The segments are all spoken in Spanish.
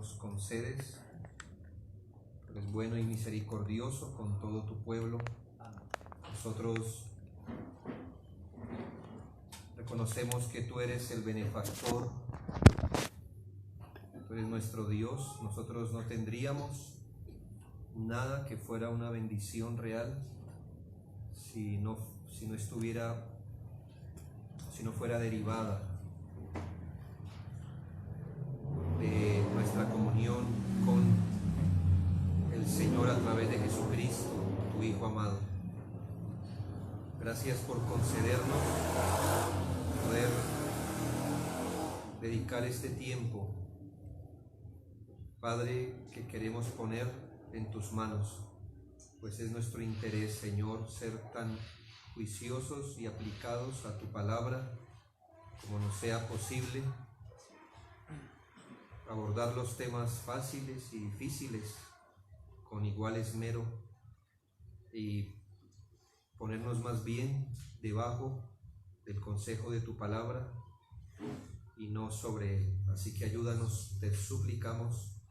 nos concedes. Eres bueno y misericordioso con todo tu pueblo. Nosotros reconocemos que tú eres el benefactor, tú eres nuestro Dios. Nosotros no tendríamos nada que fuera una bendición real si no fuera derivada de nuestra comunión con el Señor a través de Jesucristo, tu Hijo amado. Gracias por concedernos poder dedicar este tiempo, Padre, que queremos poner en tus manos, pues es nuestro interés, Señor, ser tan juiciosos y aplicados a tu palabra como nos sea posible, abordar los temas fáciles y difíciles con igual esmero y ponernos más bien debajo del consejo de tu palabra y no sobre él. Así que ayúdanos, te suplicamos,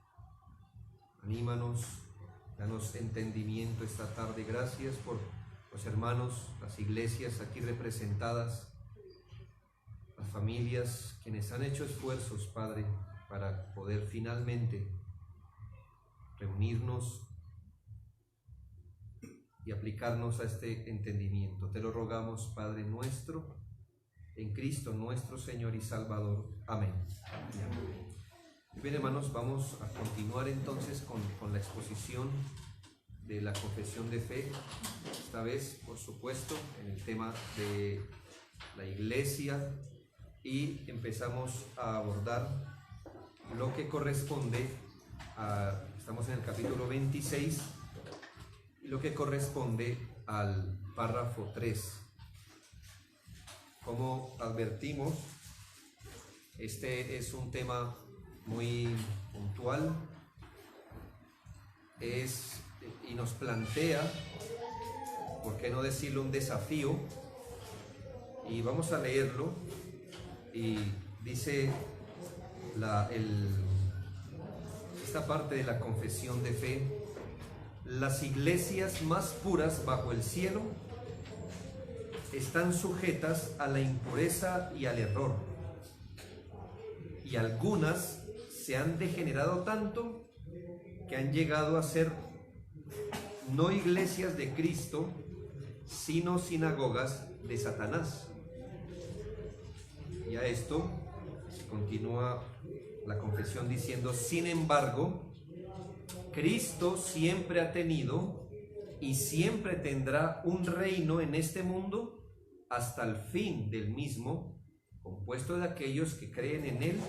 anímanos, danos entendimiento esta tarde. Gracias por los hermanos, las iglesias aquí representadas, las familias, quienes han hecho esfuerzos, Padre, para poder finalmente reunirnos y aplicarnos a este entendimiento. Te lo rogamos, Padre nuestro, en Cristo nuestro Señor y Salvador. Amén. Bien, hermanos, vamos a continuar entonces con la exposición de la confesión de fe, esta vez, por supuesto, en el tema de la iglesia, y empezamos a abordar lo que corresponde estamos en el capítulo 26, lo que corresponde al párrafo 3. Como advertimos, este es un tema muy puntual, y nos plantea, ¿por qué no decirlo?, un desafío, y vamos a leerlo, y dice esta parte de la confesión de fe: las iglesias más puras bajo el cielo están sujetas a la impureza y al error, y algunas se han degenerado tanto que han llegado a ser no iglesias de Cristo, sino sinagogas de Satanás. Y a esto continúa la confesión diciendo: sin embargo, Cristo siempre ha tenido y siempre tendrá un reino en este mundo hasta el fin del mismo, compuesto de aquellos que creen en Él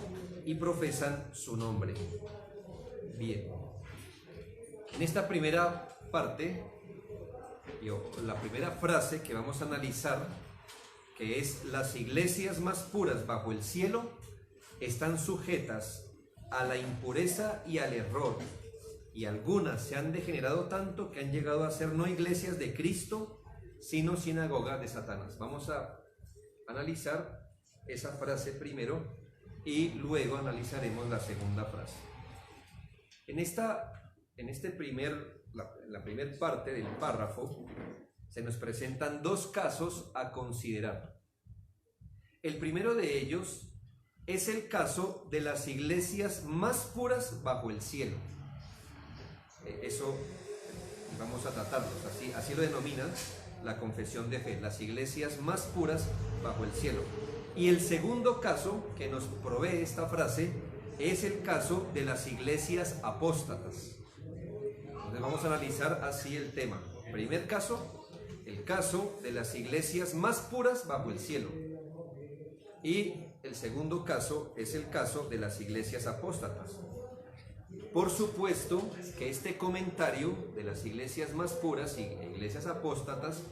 y profesan su nombre. Bien, en esta primera parte, la primera frase que vamos a analizar, que es: las iglesias más puras bajo el cielo están sujetas a la impureza y al error, y algunas se han degenerado tanto que han llegado a ser no iglesias de Cristo, sino sinagogas de Satanás. Vamos a analizar esa frase primero y luego analizaremos la segunda frase. La primera parte del párrafo se nos presentan dos casos a considerar. El primero de ellos es el caso de las iglesias más puras bajo el cielo. Eso vamos a tratarlos, así lo denomina la confesión de fe: las iglesias más puras bajo el cielo. Y el segundo caso que nos provee esta frase es el caso de las iglesias apóstatas. Entonces vamos a analizar así el tema. Primer caso, el caso de las iglesias más puras bajo el cielo. Y el segundo caso es el caso de las iglesias apóstatas. Por supuesto que este comentario de las iglesias más puras y iglesias apóstatas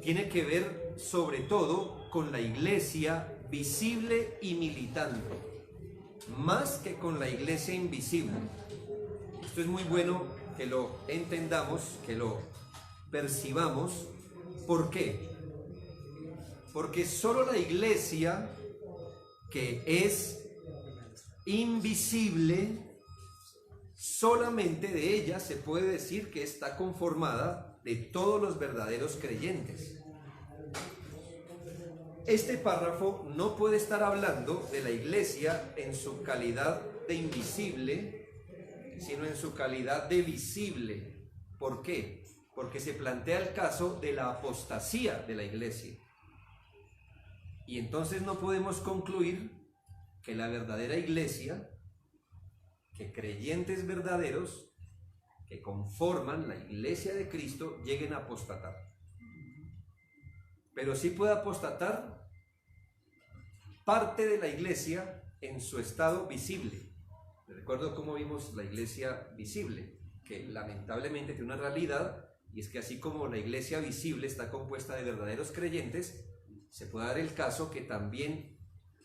tiene que ver sobre todo con la iglesia visible y militante, más que con la iglesia invisible. Esto es muy bueno que lo entendamos, que lo percibamos. ¿Por qué? Porque solo la iglesia que es invisible, solamente de ella se puede decir que está conformada de todos los verdaderos creyentes. Este párrafo no puede estar hablando de la iglesia en su calidad de invisible, sino en su calidad de visible. ¿Por qué? Porque se plantea el caso de la apostasía de la iglesia. Y entonces no podemos concluir que la verdadera iglesia, que creyentes verdaderos que conforman la iglesia de Cristo, lleguen a apostatar. Pero sí puede apostatar parte de la iglesia en su estado visible. Recuerdo cómo vimos la iglesia visible, que lamentablemente tiene una realidad, y es que así como la iglesia visible está compuesta de verdaderos creyentes, se puede dar el caso que también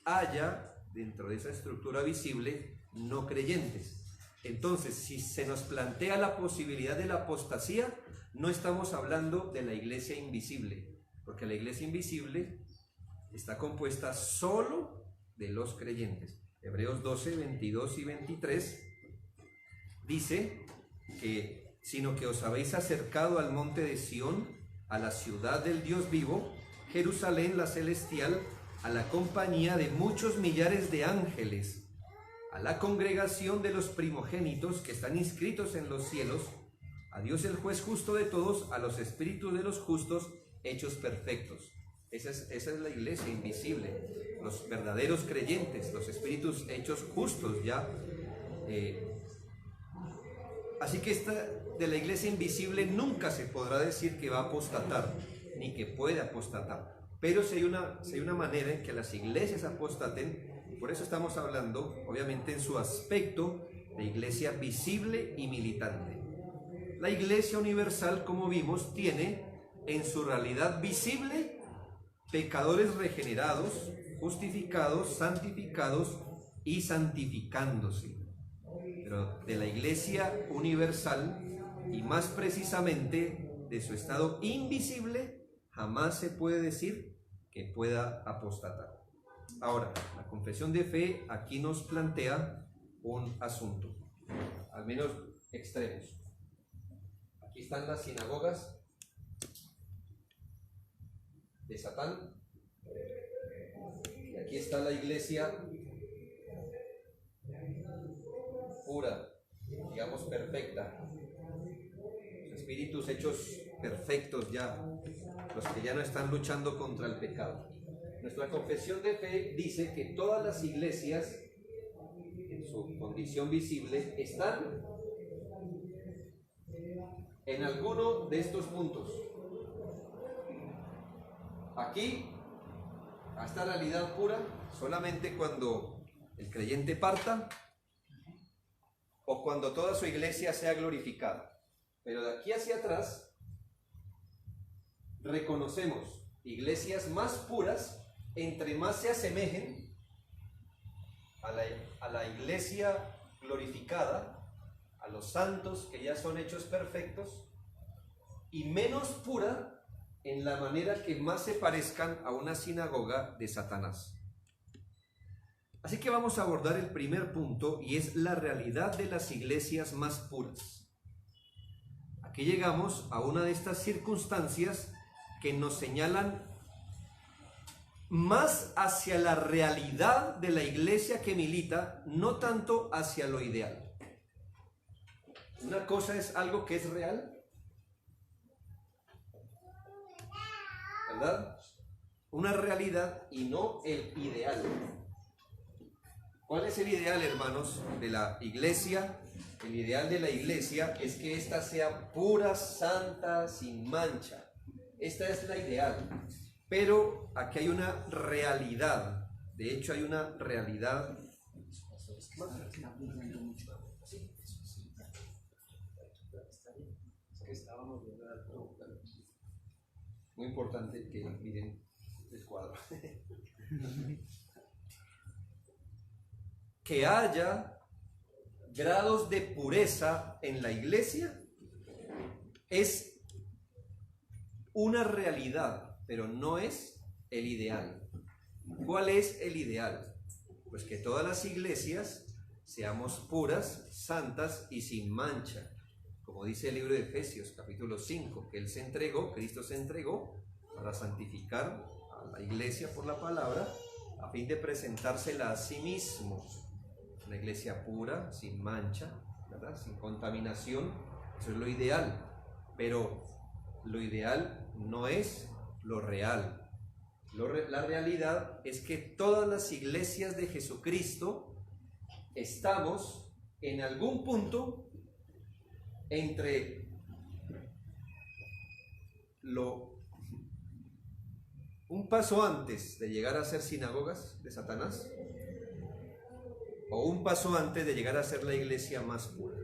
haya dentro de esa estructura visible no creyentes. Entonces, si se nos plantea la posibilidad de la apostasía, no estamos hablando de la iglesia invisible, porque la iglesia invisible está compuesta solo de los creyentes. Hebreos 12, 22 y 23 dice que sino que os habéis acercado al monte de Sión, a la ciudad del Dios vivo, Jerusalén la celestial, a la compañía de muchos millares de ángeles, a la congregación de los primogénitos que están inscritos en los cielos, a Dios el juez justo de todos, a los espíritus de los justos hechos perfectos. Esa es la iglesia invisible, los verdaderos creyentes, los espíritus hechos justos ya. Así que esta de la iglesia invisible nunca se podrá decir que va a apostatar, ni que puede apostatar. Pero si hay una manera en que las iglesias apostaten, y por eso estamos hablando, obviamente, en su aspecto de iglesia visible y militante. La iglesia universal, como vimos, tiene en su realidad visible pecadores regenerados, justificados, santificados y santificándose. Pero de la iglesia universal, y más precisamente de su estado invisible, jamás se puede decir que pueda apostatar. Ahora, la confesión de fe aquí nos plantea un asunto, al menos extremos. Aquí están las sinagogas de Satán, y aquí está la iglesia pura, digamos perfecta, los espíritus hechos perfectos ya, los que ya no están luchando contra el pecado. Nuestra confesión de fe dice que todas las iglesias en su condición visible están en alguno de estos puntos. Aquí, a esta realidad pura, solamente cuando el creyente parta o cuando toda su iglesia sea glorificada. Pero de aquí hacia atrás, reconocemos iglesias más puras, entre más se asemejen a la iglesia glorificada, a los santos que ya son hechos perfectos, y menos pura en la manera que más se parezcan a una sinagoga de Satanás. Así que vamos a abordar el primer punto, y es la realidad de las iglesias más puras. Aquí llegamos a una de estas circunstancias que nos señalan más hacia la realidad de la iglesia que milita, no tanto hacia lo ideal. Una cosa es algo que es real, ¿verdad? Una realidad y no el ideal. ¿Cuál es el ideal, hermanos, de la iglesia? El ideal de la iglesia es que ésta sea pura, santa, sin mancha. Esta es la ideal. Pero aquí hay una realidad. De hecho, hay una realidad. Muy importante que miren el cuadro. Que haya grados de pureza en la iglesia es una realidad, pero no es el ideal. ¿Cuál es el ideal? Pues que todas las iglesias seamos puras, santas y sin mancha. Como dice el libro de Efesios, capítulo 5, que Él se entregó, Cristo se entregó para santificar a la iglesia por la palabra, a fin de presentársela a sí mismo. Una iglesia pura, sin mancha, ¿verdad? Sin contaminación. Eso es lo ideal. Pero lo ideal no es lo real. La realidad es que todas las iglesias de Jesucristo estamos en algún punto entre un paso antes de llegar a ser sinagogas de Satanás o un paso antes de llegar a ser la iglesia más pura.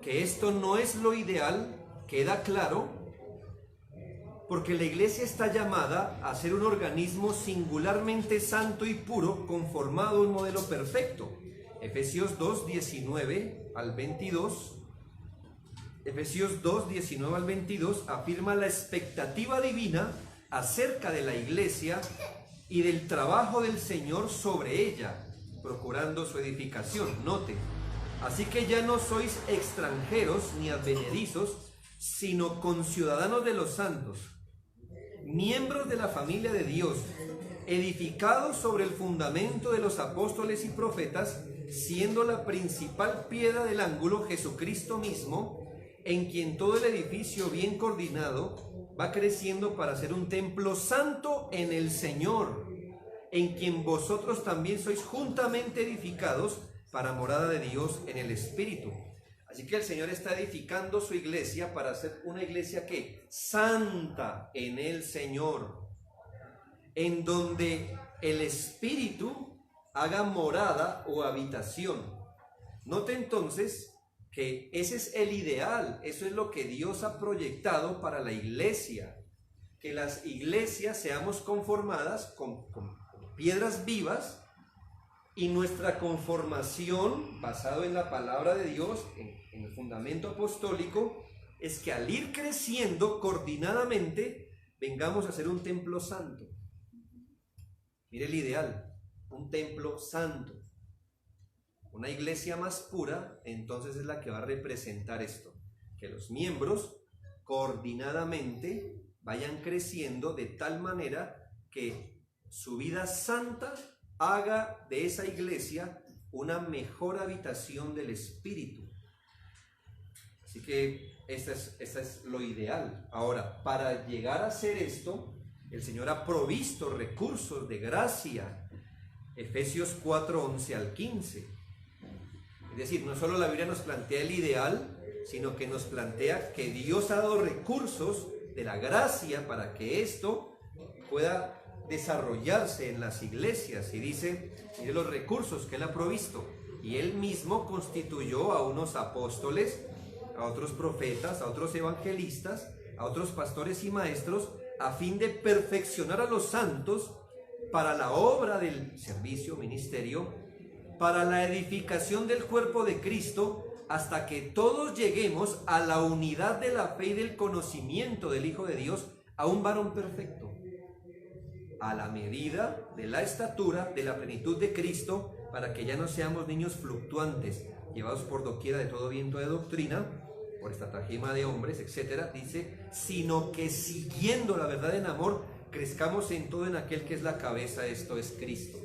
Que esto no es lo ideal, queda claro, porque la iglesia está llamada a ser un organismo singularmente santo y puro, conformado a un modelo perfecto. Efesios 2, 19 al 22. Efesios 2, 19 al 22 afirma la expectativa divina acerca de la iglesia y del trabajo del Señor sobre ella, procurando su edificación. Note, así que ya no sois extranjeros ni advenedizos, sino conciudadanos de los santos, miembros de la familia de Dios, edificados sobre el fundamento de los apóstoles y profetas, siendo la principal piedra del ángulo Jesucristo mismo, en quien todo el edificio bien coordinado va creciendo para ser un templo santo en el Señor, en quien vosotros también sois juntamente edificados para morada de Dios en el Espíritu. Así que el Señor está edificando su iglesia para ser una iglesia que santa en el Señor, en donde el Espíritu haga morada o habitación. Note entonces que ese es el ideal, eso es lo que Dios ha proyectado para la iglesia, que las iglesias seamos conformadas con piedras vivas, y nuestra conformación, basado en la palabra de Dios, en el fundamento apostólico, es que al ir creciendo coordinadamente, vengamos a ser un templo santo. Mire el ideal, un templo santo. Una iglesia más pura, entonces es la que va a representar esto, que los miembros coordinadamente vayan creciendo de tal manera que su vida santa haga de esa iglesia una mejor habitación del Espíritu. Así que esta es lo ideal. Ahora, para llegar a hacer esto, el Señor ha provisto recursos de gracia. Efesios 4, 11 al 15. Es decir, no solo la Biblia nos plantea el ideal, sino que nos plantea que Dios ha dado recursos de la gracia para que esto pueda desarrollarse en las iglesias. Y dice, mire los recursos que Él ha provisto. Y Él mismo constituyó a unos apóstoles, a otros profetas, a otros evangelistas, a otros pastores y maestros, a fin de perfeccionar a los santos para la obra del servicio, ministerio, para la edificación del cuerpo de Cristo, hasta que todos lleguemos a la unidad de la fe y del conocimiento del Hijo de Dios, a un varón perfecto, a la medida de la estatura de la plenitud de Cristo, para que ya no seamos niños fluctuantes, llevados por doquiera de todo viento de doctrina, por estratagema de hombres, etcétera. Dice, sino que siguiendo la verdad en amor, crezcamos en todo en aquel que es la cabeza, esto es Cristo.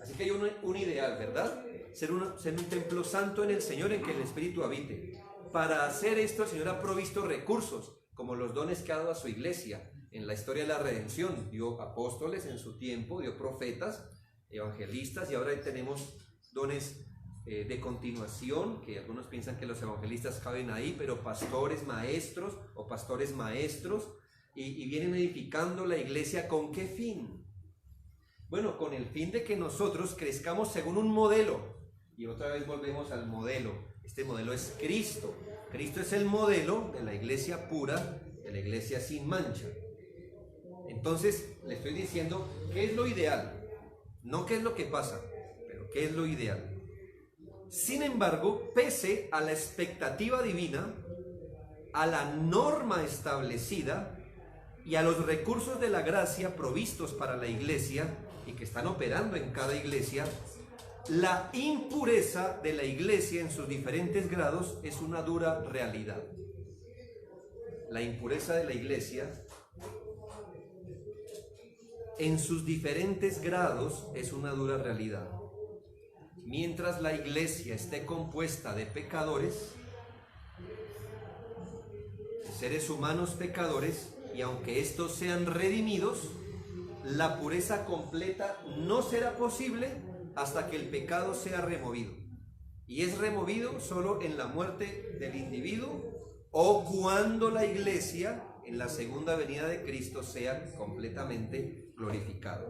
Así que hay un ideal, ¿verdad? Ser un templo santo en el Señor, en que el Espíritu habite. Para hacer esto, el Señor ha provisto recursos, como los dones que ha dado a su iglesia. En la historia de la redención, dio apóstoles en su tiempo, dio profetas, evangelistas, y ahora tenemos dones de continuación, que algunos piensan que los evangelistas caben ahí, pero pastores maestros o pastores maestros, y vienen edificando la iglesia. ¿Con qué fin? Bueno, con el fin de que nosotros crezcamos según un modelo. Y otra vez volvemos al modelo. Este modelo es Cristo. Cristo es el modelo de la iglesia pura, de la iglesia sin mancha. Entonces, le estoy diciendo qué es lo ideal. No qué es lo que pasa, pero qué es lo ideal. Sin embargo, pese a la expectativa divina, a la norma establecida y a los recursos de la gracia provistos para la iglesia y que están operando en cada iglesia, La impureza de la iglesia en sus diferentes grados es una dura realidad. La impureza de la iglesia en sus diferentes grados es una dura realidad. Mientras la iglesia esté compuesta de pecadores, de seres humanos pecadores, y aunque estos sean redimidos, la pureza completa no será posible hasta que el pecado sea removido. Y es removido solo en la muerte del individuo o cuando la iglesia, en la segunda venida de Cristo, sea completamente glorificada.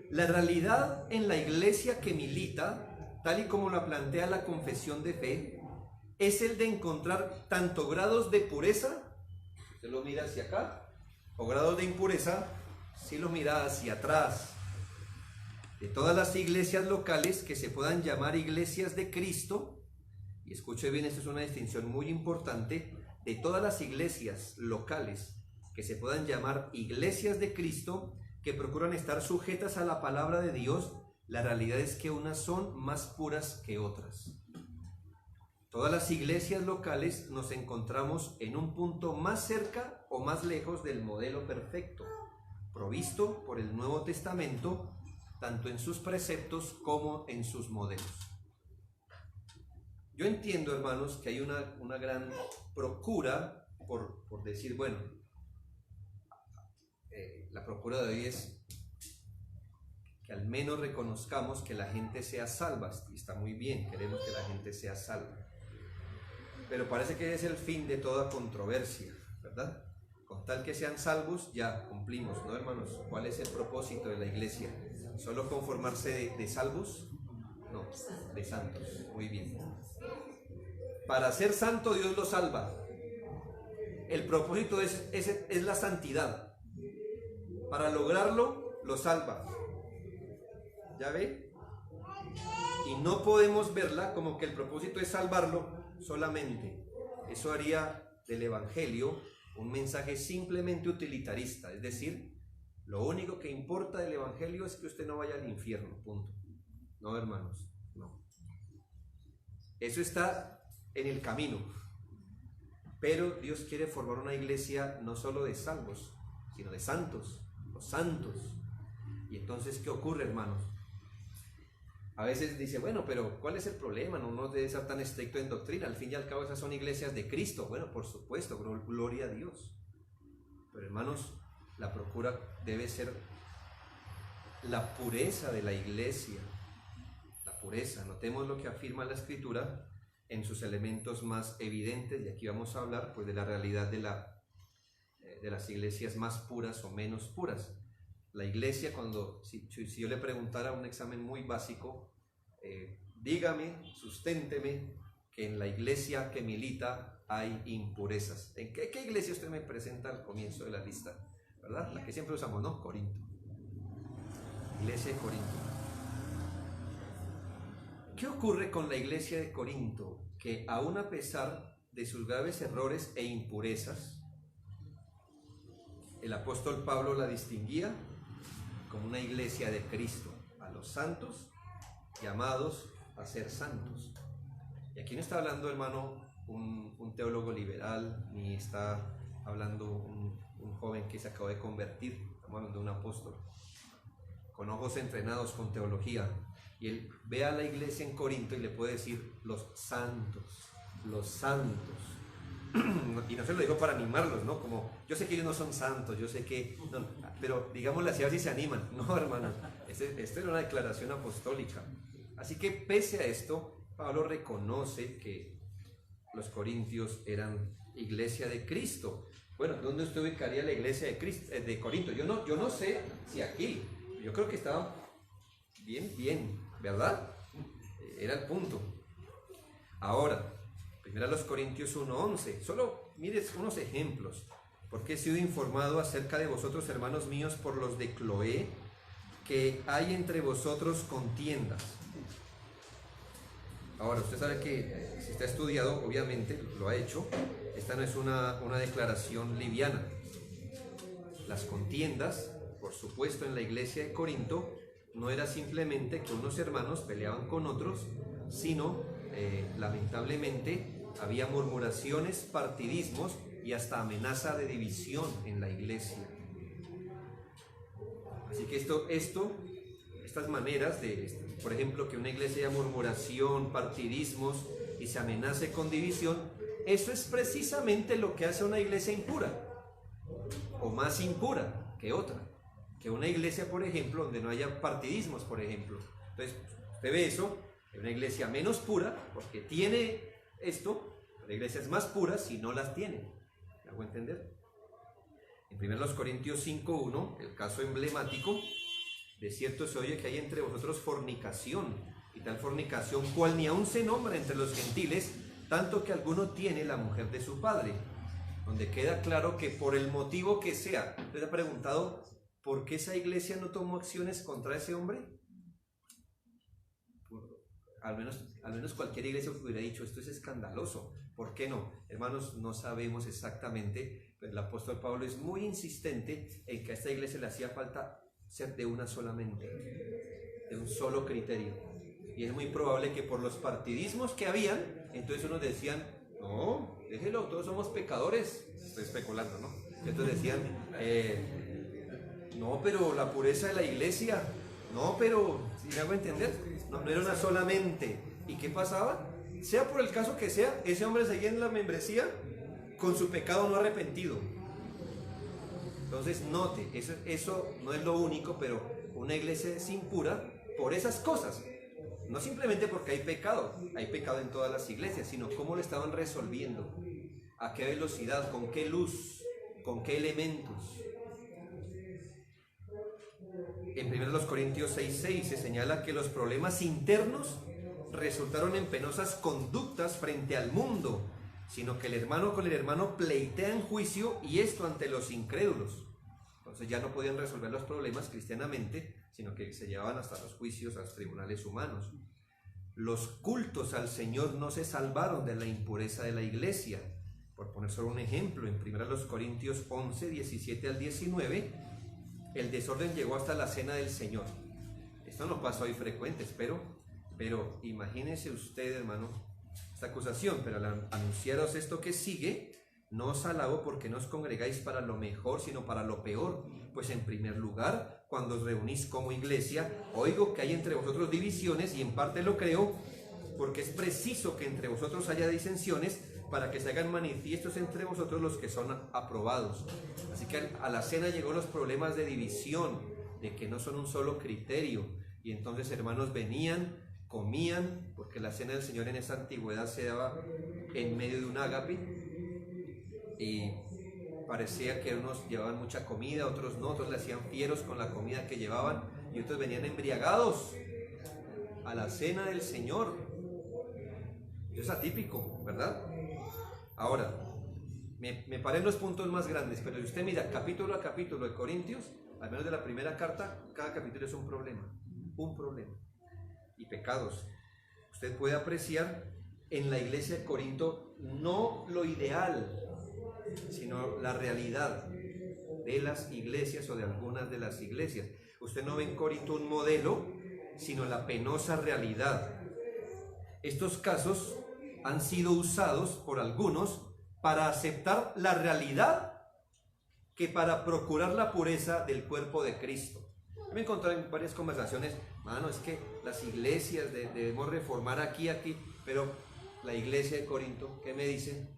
La realidad en la iglesia que milita, tal y como la plantea la confesión de fe, es el de encontrar tanto grados de pureza, usted lo mira hacia acá, o grados de impureza, si lo mira hacia atrás, de todas las iglesias locales que se puedan llamar iglesias de Cristo. Y escuche bien, esto es una distinción muy importante, de todas las iglesias locales que se puedan llamar iglesias de Cristo, que procuran estar sujetas a la palabra de Dios, la realidad es que unas son más puras que otras. Todas las iglesias locales nos encontramos en un punto más cerca o más lejos del modelo perfecto, provisto por el Nuevo Testamento, tanto en sus preceptos como en sus modelos. Yo entiendo, hermanos, que hay una gran procura por decir, bueno, la procura de hoy es que al menos reconozcamos que la gente sea salva, y está muy bien, queremos que la gente sea salva. Pero parece que es el fin de toda controversia, ¿verdad? Con tal que sean salvos, ya cumplimos, ¿no, hermanos? ¿Cuál es el propósito de la iglesia? ¿Solo conformarse de salvos? No, de santos. Muy bien. Para ser santo, Dios lo salva. El propósito es la santidad. Para lograrlo, lo salva. ¿Ya ve? Y no podemos verla como que el propósito es salvarlo solamente. Eso haría del evangelio un mensaje simplemente utilitarista, es decir, lo único que importa del evangelio es que usted no vaya al infierno, punto. No, hermanos, no. Eso está en el camino, pero Dios quiere formar una iglesia no solo de salvos, sino de santos, los santos. Y entonces, ¿qué ocurre, hermanos? A veces dice, bueno, pero ¿cuál es el problema? No debe ser tan estricto en doctrina. Al fin y al cabo, esas son iglesias de Cristo. Bueno, por supuesto, gloria a Dios. Pero, hermanos, la procura debe ser la pureza de la iglesia. La pureza. Notemos lo que afirma la Escritura en sus elementos más evidentes. Y aquí vamos a hablar pues, de la realidad de las iglesias más puras o menos puras. La iglesia, si yo le preguntara un examen muy básico, dígame, susténteme que en la iglesia que milita hay impurezas. ¿En qué iglesia usted me presenta al comienzo de la lista? ¿Verdad? La que siempre usamos, ¿no? Corinto. Iglesia de Corinto. ¿Qué ocurre con la iglesia de Corinto? Que aún a pesar de sus graves errores e impurezas, el apóstol Pablo la distinguía como una iglesia de Cristo, a los santos llamados a ser santos. Y aquí no está hablando, hermano, un teólogo liberal, ni está hablando un joven que se acabó de convertir, estamos hablando de un apóstol, con ojos entrenados con teología. Y él ve a la iglesia en Corinto y le puede decir, los santos, los santos. Y no se lo digo para animarlos, ¿no? Como, yo sé que ellos no son santos, yo sé que... No, pero digámosle así, a ver si se animan. No, hermanos, esto era una declaración apostólica. Así que pese a esto, Pablo reconoce que los corintios eran iglesia de Cristo. Bueno, ¿dónde usted ubicaría la iglesia de Corinto? Yo no sé si aquí. Yo creo que estaba bien, ¿verdad? Era el punto. Ahora, primero los Corintios 1:11. Solo mires unos ejemplos. Porque he sido informado acerca de vosotros, hermanos míos, por los de Cloé, que hay entre vosotros contiendas. Ahora, usted sabe que si está estudiado, obviamente lo ha hecho. Esta no es una declaración liviana. Las contiendas, por supuesto, en la iglesia de Corinto, no era simplemente que unos hermanos peleaban con otros, sino lamentablemente había murmuraciones, partidismos y hasta amenaza de división en la iglesia. Así que estas maneras de, por ejemplo, que una iglesia haya murmuración, partidismos y se amenace con división, eso es precisamente lo que hace una iglesia impura, o más impura que otra, que una iglesia, por ejemplo, donde no haya partidismos, por ejemplo. Entonces, usted ve eso, es una iglesia menos pura, porque tiene esto, la iglesia es más pura si no las tiene. ¿Me hago entender? En 1 Corintios 5:1, el caso emblemático, de cierto se oye que hay entre vosotros fornicación, y tal fornicación cual ni aun se nombra entre los gentiles, tanto que alguno tiene la mujer de su padre, donde queda claro que por el motivo que sea. ¿Usted ha preguntado por qué esa iglesia no tomó acciones contra ese hombre? Al menos cualquier iglesia hubiera dicho, esto es escandaloso. ¿Por qué no? Hermanos, no sabemos exactamente, pero el apóstol Pablo es muy insistente en que a esta iglesia le hacía falta ser de una sola mente, de un solo criterio. Y es muy probable que por los partidismos que habían, entonces unos decían, no, déjelo, todos somos pecadores. Estoy especulando, ¿no? Entonces decían, no, pero la pureza de la iglesia, no, pero, ¿sí me hago entender? No era una sola mente. ¿Y qué pasaba? Sea por el caso que sea, ese hombre seguía en la membresía con su pecado no arrepentido. Entonces note, eso no es lo único, pero una iglesia es impura por esas cosas. No simplemente porque hay pecado en todas las iglesias, sino cómo lo estaban resolviendo, a qué velocidad, con qué luz, con qué elementos. En 1 Corintios 6:6 se señala que los problemas internos resultaron en penosas conductas frente al mundo, sino que el hermano con el hermano pleitea en juicio, y esto ante los incrédulos. Entonces ya no podían resolver los problemas cristianamente, sino que se llevaban hasta los juicios, a los tribunales humanos. Los cultos al Señor no se salvaron de la impureza de la iglesia. Por poner solo un ejemplo, en 1 Corintios 11, 17 al 19, el desorden llegó hasta la cena del Señor. Esto no pasa hoy frecuente, pero imagínese usted, hermano, esta acusación, pero al anunciaros esto que sigue, no os alabo porque no os congregáis para lo mejor, sino para lo peor. Pues en primer lugar, cuando os reunís como iglesia, oigo que hay entre vosotros divisiones, y en parte lo creo, porque es preciso que entre vosotros haya disensiones, para que se hagan manifiestos entre vosotros los que son aprobados. Así que a la cena llegó los problemas de división, de que no son un solo criterio, y entonces hermanos venían, comían, porque la cena del Señor en esa antigüedad se daba en medio de un ágape, y parecía que unos llevaban mucha comida, otros no, otros le hacían fieros con la comida que llevaban, y otros venían embriagados a la cena del Señor. Eso es atípico, ¿verdad? Ahora, me paré en los puntos más grandes, pero si usted mira capítulo a capítulo de Corintios, al menos de la primera carta, cada capítulo es un problema, y pecados. Usted puede apreciar en la iglesia de Corinto no lo ideal, sino la realidad de las iglesias, o de algunas de las iglesias. Usted no ve en Corinto un modelo, sino la penosa realidad. Estos casos han sido usados por algunos para aceptar la realidad que para procurar la pureza del cuerpo de Cristo. Me encontré en varias conversaciones, mano, es que las iglesias debemos reformar aquí, pero la iglesia de Corinto, ¿qué me dicen?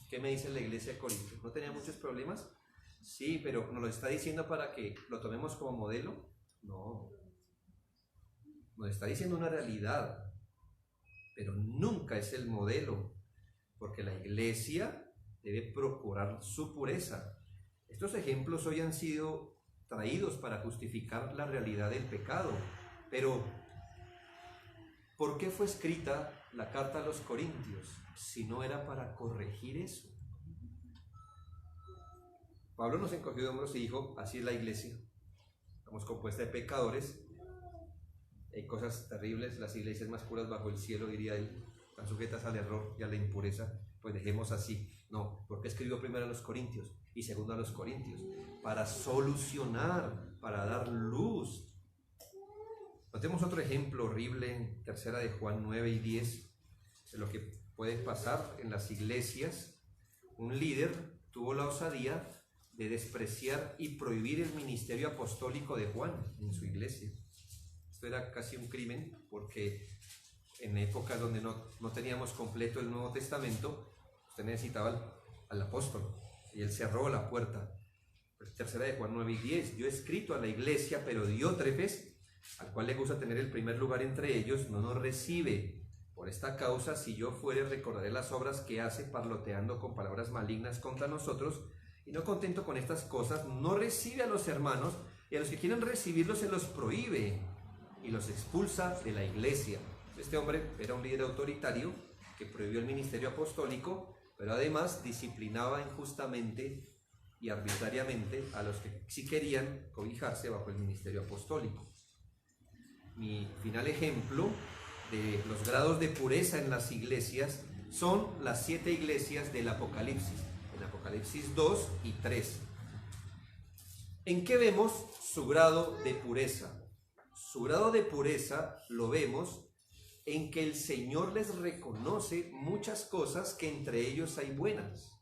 ¿Qué me dice la iglesia de Corinto? ¿No tenía muchos problemas? Sí, pero ¿nos lo está diciendo para que lo tomemos como modelo? No. Nos está diciendo una realidad, pero nunca es el modelo, porque la iglesia debe procurar su pureza. Estos ejemplos hoy han sido traídos para justificar la realidad del pecado, pero ¿por qué fue escrita la carta a los Corintios si no era para corregir eso? Pablo nos encogió de hombros y dijo, así es la iglesia, estamos compuesta de pecadores, hay cosas terribles, las iglesias más puras bajo el cielo, diría él, están sujetas al error y a la impureza, pues dejemos así. No, porque escribió primero a los Corintios y segundo a los Corintios, para solucionar, para dar luz. Notemos otro ejemplo horrible en tercera de Juan 9 y 10 de lo que puede pasar en las iglesias. Un líder tuvo la osadía de despreciar y prohibir el ministerio apostólico de Juan en su iglesia. Esto era casi un crimen, porque en épocas donde no teníamos completo el Nuevo Testamento, usted necesitaba al apóstol, y él cerró la puerta. Tercera de Juan 9 y 10, yo he escrito a la iglesia, pero Diótrefes, al cual le gusta tener el primer lugar entre ellos, no nos recibe. Por esta causa, si yo fuere, recordaré las obras que hace, parloteando con palabras malignas contra nosotros, y no contento con estas cosas, no recibe a los hermanos, y a los que quieren recibirlos se los prohíbe, y los expulsa de la iglesia. Este hombre era un líder autoritario que prohibió el ministerio apostólico, pero además disciplinaba injustamente y arbitrariamente a los que sí querían cobijarse bajo el ministerio apostólico. Mi final ejemplo de los grados de pureza en las iglesias son las 7 iglesias del Apocalipsis, en Apocalipsis 2 y 3. ¿En qué vemos su grado de pureza? Su grado de pureza lo vemos en que el Señor les reconoce muchas cosas que entre ellos hay buenas.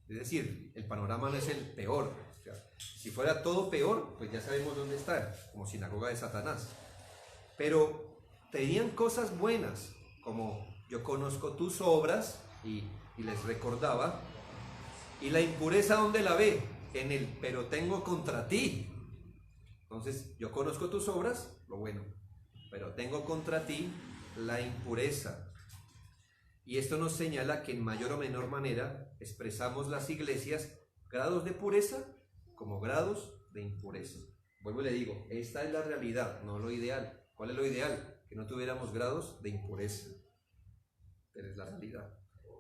Es decir, el panorama no es el peor. O sea, si fuera todo peor, pues ya sabemos dónde está, como sinagoga de Satanás. Pero tenían cosas buenas, como yo conozco tus obras, y les recordaba. Y la impureza, ¿dónde la ve? En el pero tengo contra ti. Entonces, yo conozco tus obras, lo bueno, pero tengo contra ti la impureza. Y esto nos señala que en mayor o menor manera expresamos las iglesias grados de pureza como grados de impureza. Vuelvo y le digo, esta es la realidad, no lo ideal. ¿Cuál es lo ideal? Que no tuviéramos grados de impureza. Pero es la realidad.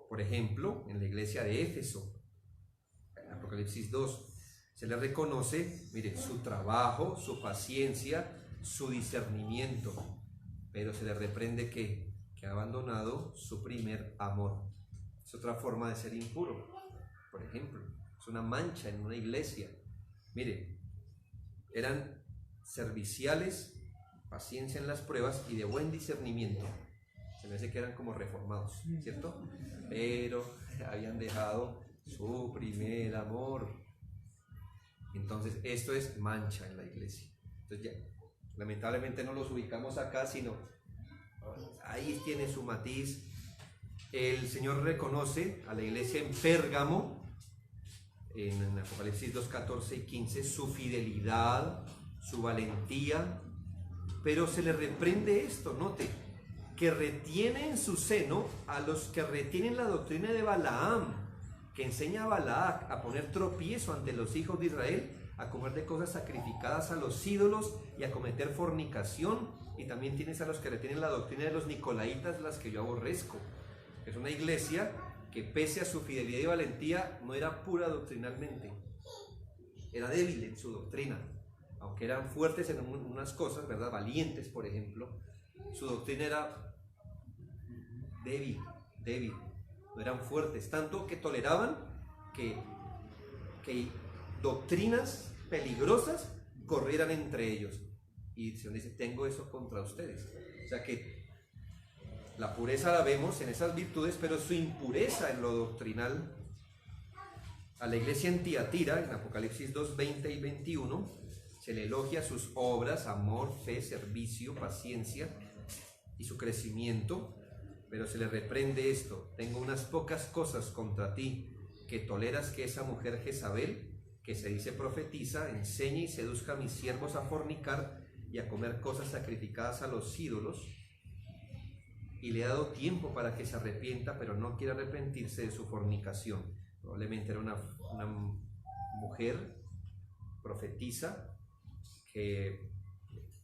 Por ejemplo, en la iglesia de Éfeso, en Apocalipsis 2, se le reconoce, mire, su trabajo, su paciencia, su discernimiento, pero se le reprende que ha abandonado su primer amor. Es otra forma de ser impuro. Por ejemplo, es una mancha en una iglesia. Mire, eran serviciales, paciencia en las pruebas y de buen discernimiento. Se me hace que eran como reformados, ¿cierto? Pero habían dejado su primer amor. Entonces, esto es mancha en la iglesia. Entonces, ya, lamentablemente no los ubicamos acá, sino ahí tiene su matiz. El Señor reconoce a la iglesia en Pérgamo, en Apocalipsis 2, 14 y 15, su fidelidad, su valentía, pero se le reprende esto, note, que retiene en su seno a los que retienen la doctrina de Balaam, que enseña a Balac a poner tropiezo ante los hijos de Israel, a comer de cosas sacrificadas a los ídolos y a cometer fornicación. Y también tienes a los que retienen la doctrina de los nicolaitas, las que yo aborrezco. Es una iglesia que, pese a su fidelidad y valentía, no era pura doctrinalmente, era débil en su doctrina. Aunque eran fuertes en unas cosas, ¿verdad? Valientes, por ejemplo, su doctrina era débil, no eran fuertes, tanto que toleraban que doctrinas peligrosas corrieran entre ellos. Y el Señor dice, tengo eso contra ustedes. O sea que la pureza la vemos en esas virtudes, pero su impureza en lo doctrinal. A la iglesia en Tiatira, en Apocalipsis 2, 20 y 21, se le elogia sus obras, amor, fe, servicio, paciencia y su crecimiento, pero se le reprende esto: tengo unas pocas cosas contra ti, que toleras que esa mujer Jezabel, que se dice profetiza, enseñe y seduzca a mis siervos a fornicar y a comer cosas sacrificadas a los ídolos, y le he dado tiempo para que se arrepienta, pero no quiere arrepentirse de su fornicación. Probablemente era una mujer profetisa que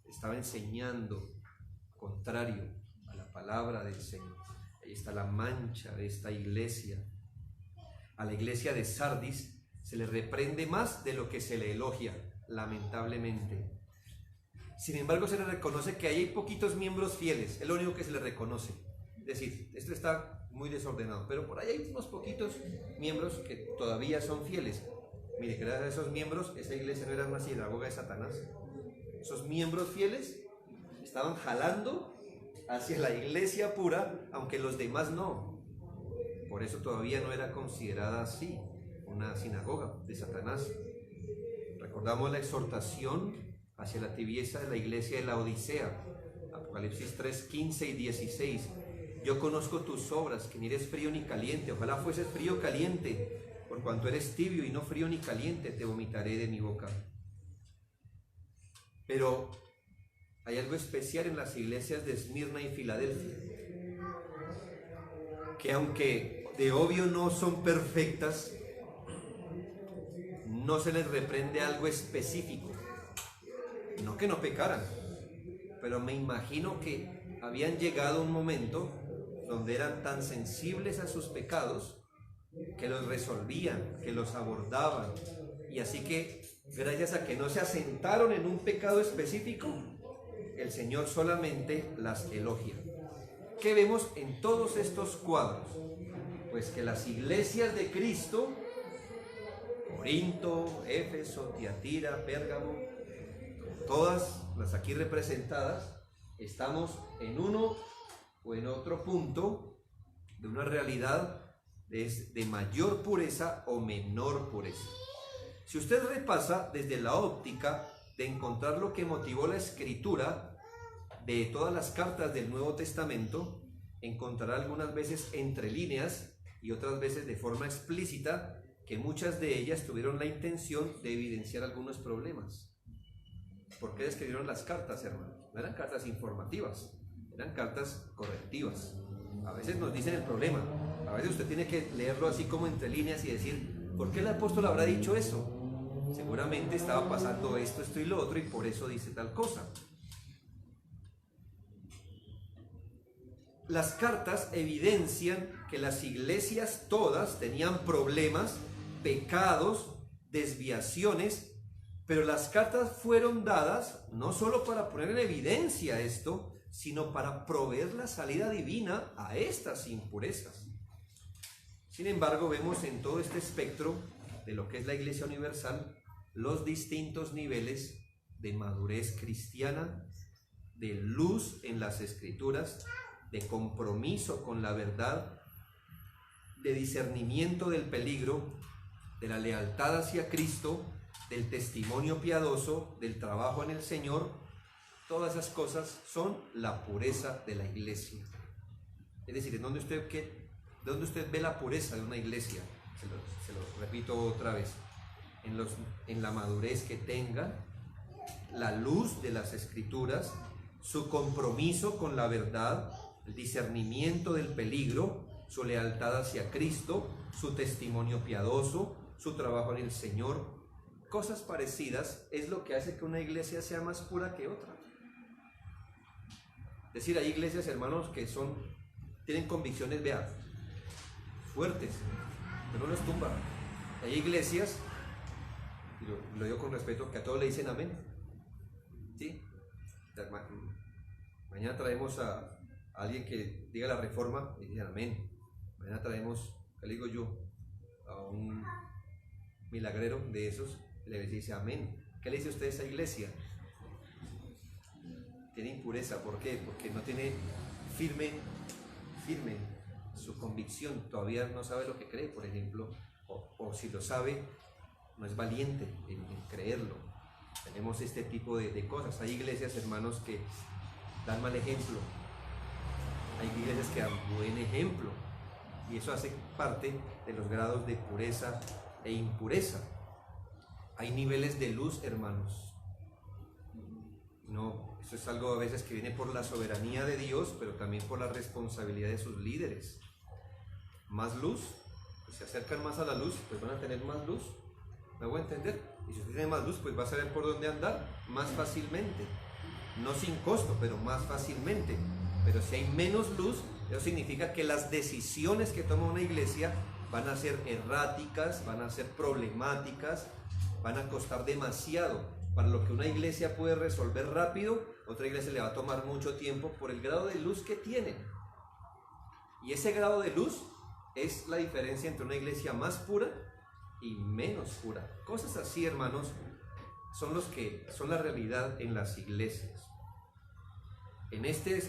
estaba enseñando contrario a la palabra del Señor. Ahí está la mancha de esta iglesia. A la iglesia de Sardis se le reprende más de lo que se le elogia, lamentablemente. Sin embargo, se le reconoce que ahí hay poquitos miembros fieles, es lo único que se le reconoce. Es decir, esto está muy desordenado, pero por ahí hay unos poquitos miembros que todavía son fieles. Mire, gracias a esos miembros, esa iglesia no era una sinagoga de Satanás. Esos miembros fieles estaban jalando hacia la iglesia pura, aunque los demás no. Por eso todavía no era considerada así una sinagoga de Satanás. Recordamos la exhortación hacia la tibieza de la iglesia de la Odisea, Apocalipsis 3, 15 y 16. Yo conozco tus obras, que ni eres frío ni caliente. Ojalá fueses frío o caliente. Por cuanto eres tibio y no frío ni caliente, te vomitaré de mi boca. Pero hay algo especial en las iglesias de Esmirna y Filadelfia, que aunque de obvio no son perfectas, no se les reprende algo específico. No que no pecaran, pero me imagino que habían llegado a un momento donde eran tan sensibles a sus pecados que los resolvían, que los abordaban. Y así que, gracias a que no se asentaron en un pecado específico, el Señor solamente las elogia. ¿Qué vemos en todos estos cuadros? Pues que las iglesias de Cristo, Corinto, Éfeso, Tiatira, Pérgamo, todas las aquí representadas, estamos en uno o en otro punto de una realidad de mayor pureza o menor pureza. Si usted repasa desde la óptica de encontrar lo que motivó la escritura de todas las cartas del Nuevo Testamento, encontrará algunas veces entre líneas y otras veces de forma explícita que muchas de ellas tuvieron la intención de evidenciar algunos problemas. ¿Por qué escribieron las cartas, hermanos? No eran cartas informativas, eran cartas correctivas. A veces nos dicen el problema, a veces usted tiene que leerlo así como entre líneas y decir, ¿por qué el apóstol habrá dicho eso? Seguramente estaba pasando esto, esto y lo otro y por eso dice tal cosa. Las cartas evidencian que las iglesias todas tenían problemas, pecados, desviaciones, pero las cartas fueron dadas no solo para poner en evidencia esto, sino para proveer la salida divina a estas impurezas. Sin embargo, vemos en todo este espectro de lo que es la Iglesia Universal los distintos niveles de madurez cristiana, de luz en las Escrituras, de compromiso con la verdad, de discernimiento del peligro, de la lealtad hacia Cristo, del testimonio piadoso, del trabajo en el Señor. Todas esas cosas son la pureza de la iglesia. Es decir, ¿dónde usted ve la pureza de una iglesia? Se lo repito otra vez. En la madurez que tenga, la luz de las Escrituras, su compromiso con la verdad, el discernimiento del peligro, su lealtad hacia Cristo, su testimonio piadoso, su trabajo en el Señor. Cosas parecidas es lo que hace que una iglesia sea más pura que otra. Es decir, hay iglesias, hermanos, que tienen convicciones, vean, fuertes, pero no los tumba. Hay iglesias, y lo digo con respeto, que a todos le dicen amén. ¿Sí? Mañana traemos a alguien que diga la reforma y dice amén. Mañana traemos, ¿qué le digo yo? A un milagrero de esos, le dice amén. ¿Qué le dice usted a esa iglesia? Tiene impureza. ¿Por qué? Porque no tiene firme su convicción. Todavía no sabe lo que cree, por ejemplo, o si lo sabe, no es valiente en creerlo. Tenemos este tipo de cosas. Hay iglesias, hermanos, que dan mal ejemplo. Hay iglesias que dan buen ejemplo. Y eso hace parte de los grados de pureza e impureza. Hay niveles de luz, hermanos. No, eso es algo a veces que viene por la soberanía de Dios, pero también por la responsabilidad de sus líderes. Más luz, pues se acercan más a la luz, pues van a tener más luz. ¿Me voy a entender? Y si usted tiene más luz, pues va a saber por dónde andar más fácilmente. No sin costo, pero más fácilmente. Pero si hay menos luz, eso significa que las decisiones que toma una iglesia van a ser erráticas, van a ser problemáticas, van a costar demasiado. Para lo que una iglesia puede resolver rápido, otra iglesia le va a tomar mucho tiempo por el grado de luz que tiene. Y ese grado de luz es la diferencia entre una iglesia más pura y menos pura. Cosas así, hermanos, son la realidad en las iglesias. En este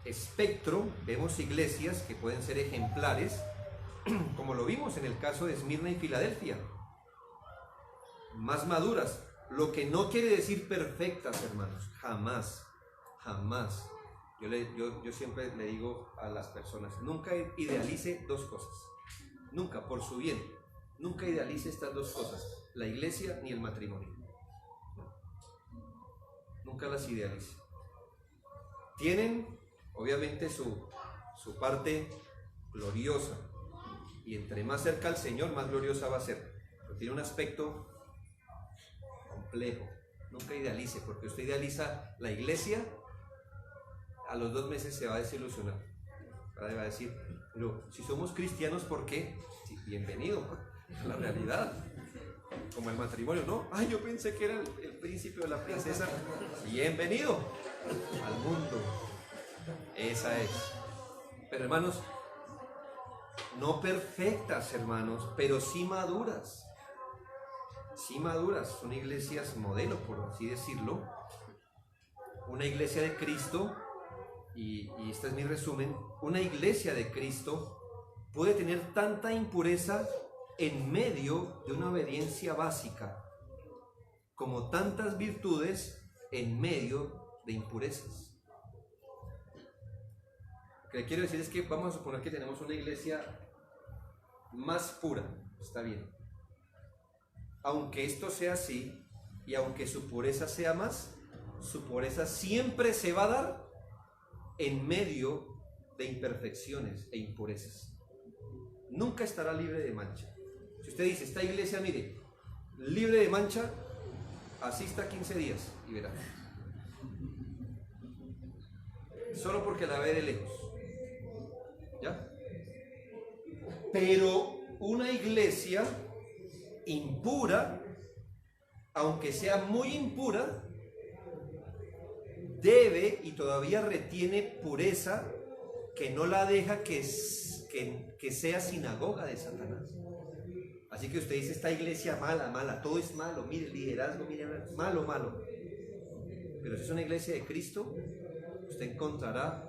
espectro vemos iglesias que pueden ser ejemplares, como lo vimos en el caso de Esmirna y Filadelfia, más maduras, lo que no quiere decir perfectas, hermanos, jamás, jamás. Yo siempre le digo a las personas, nunca idealice dos cosas, nunca, por su bien, nunca idealice estas dos cosas, la iglesia ni el matrimonio, no. Nunca las idealice. Tienen obviamente su parte gloriosa, y entre más cerca al Señor, más gloriosa va a ser, pero tiene un aspecto complejo. Nunca idealice, porque usted idealiza la iglesia, a los 2 meses se va a desilusionar. Va a decir, pero si somos cristianos, ¿por qué? Sí, bienvenido a la realidad. Como el matrimonio, ¿no? Ay, yo pensé que era el príncipe o la princesa. Bienvenido al mundo. Esa es. Pero hermanos, no perfectas, hermanos, pero sí maduras. Sí maduras. Son iglesias modelo, por así decirlo. Una iglesia de Cristo, y este es mi resumen, una iglesia de Cristo puede tener tanta impureza en medio de una obediencia básica, como tantas virtudes en medio de impurezas. Lo que le quiero decir es que vamos a suponer que tenemos una iglesia más pura, está bien. Aunque esto sea así, y aunque su pureza sea más, su pureza siempre se va a dar en medio de imperfecciones e impurezas. Nunca estará libre de mancha. Si usted dice, esta iglesia, mire, libre de mancha, asista 15 días y verá. Solo porque la ve de lejos. ¿Ya? Pero una iglesia impura, aunque sea muy impura, debe y todavía retiene pureza que no la deja que sea sinagoga de Satanás. Así que usted dice, esta iglesia mala, todo es malo, mire el liderazgo, mire, malo. Pero si es una iglesia de Cristo, usted encontrará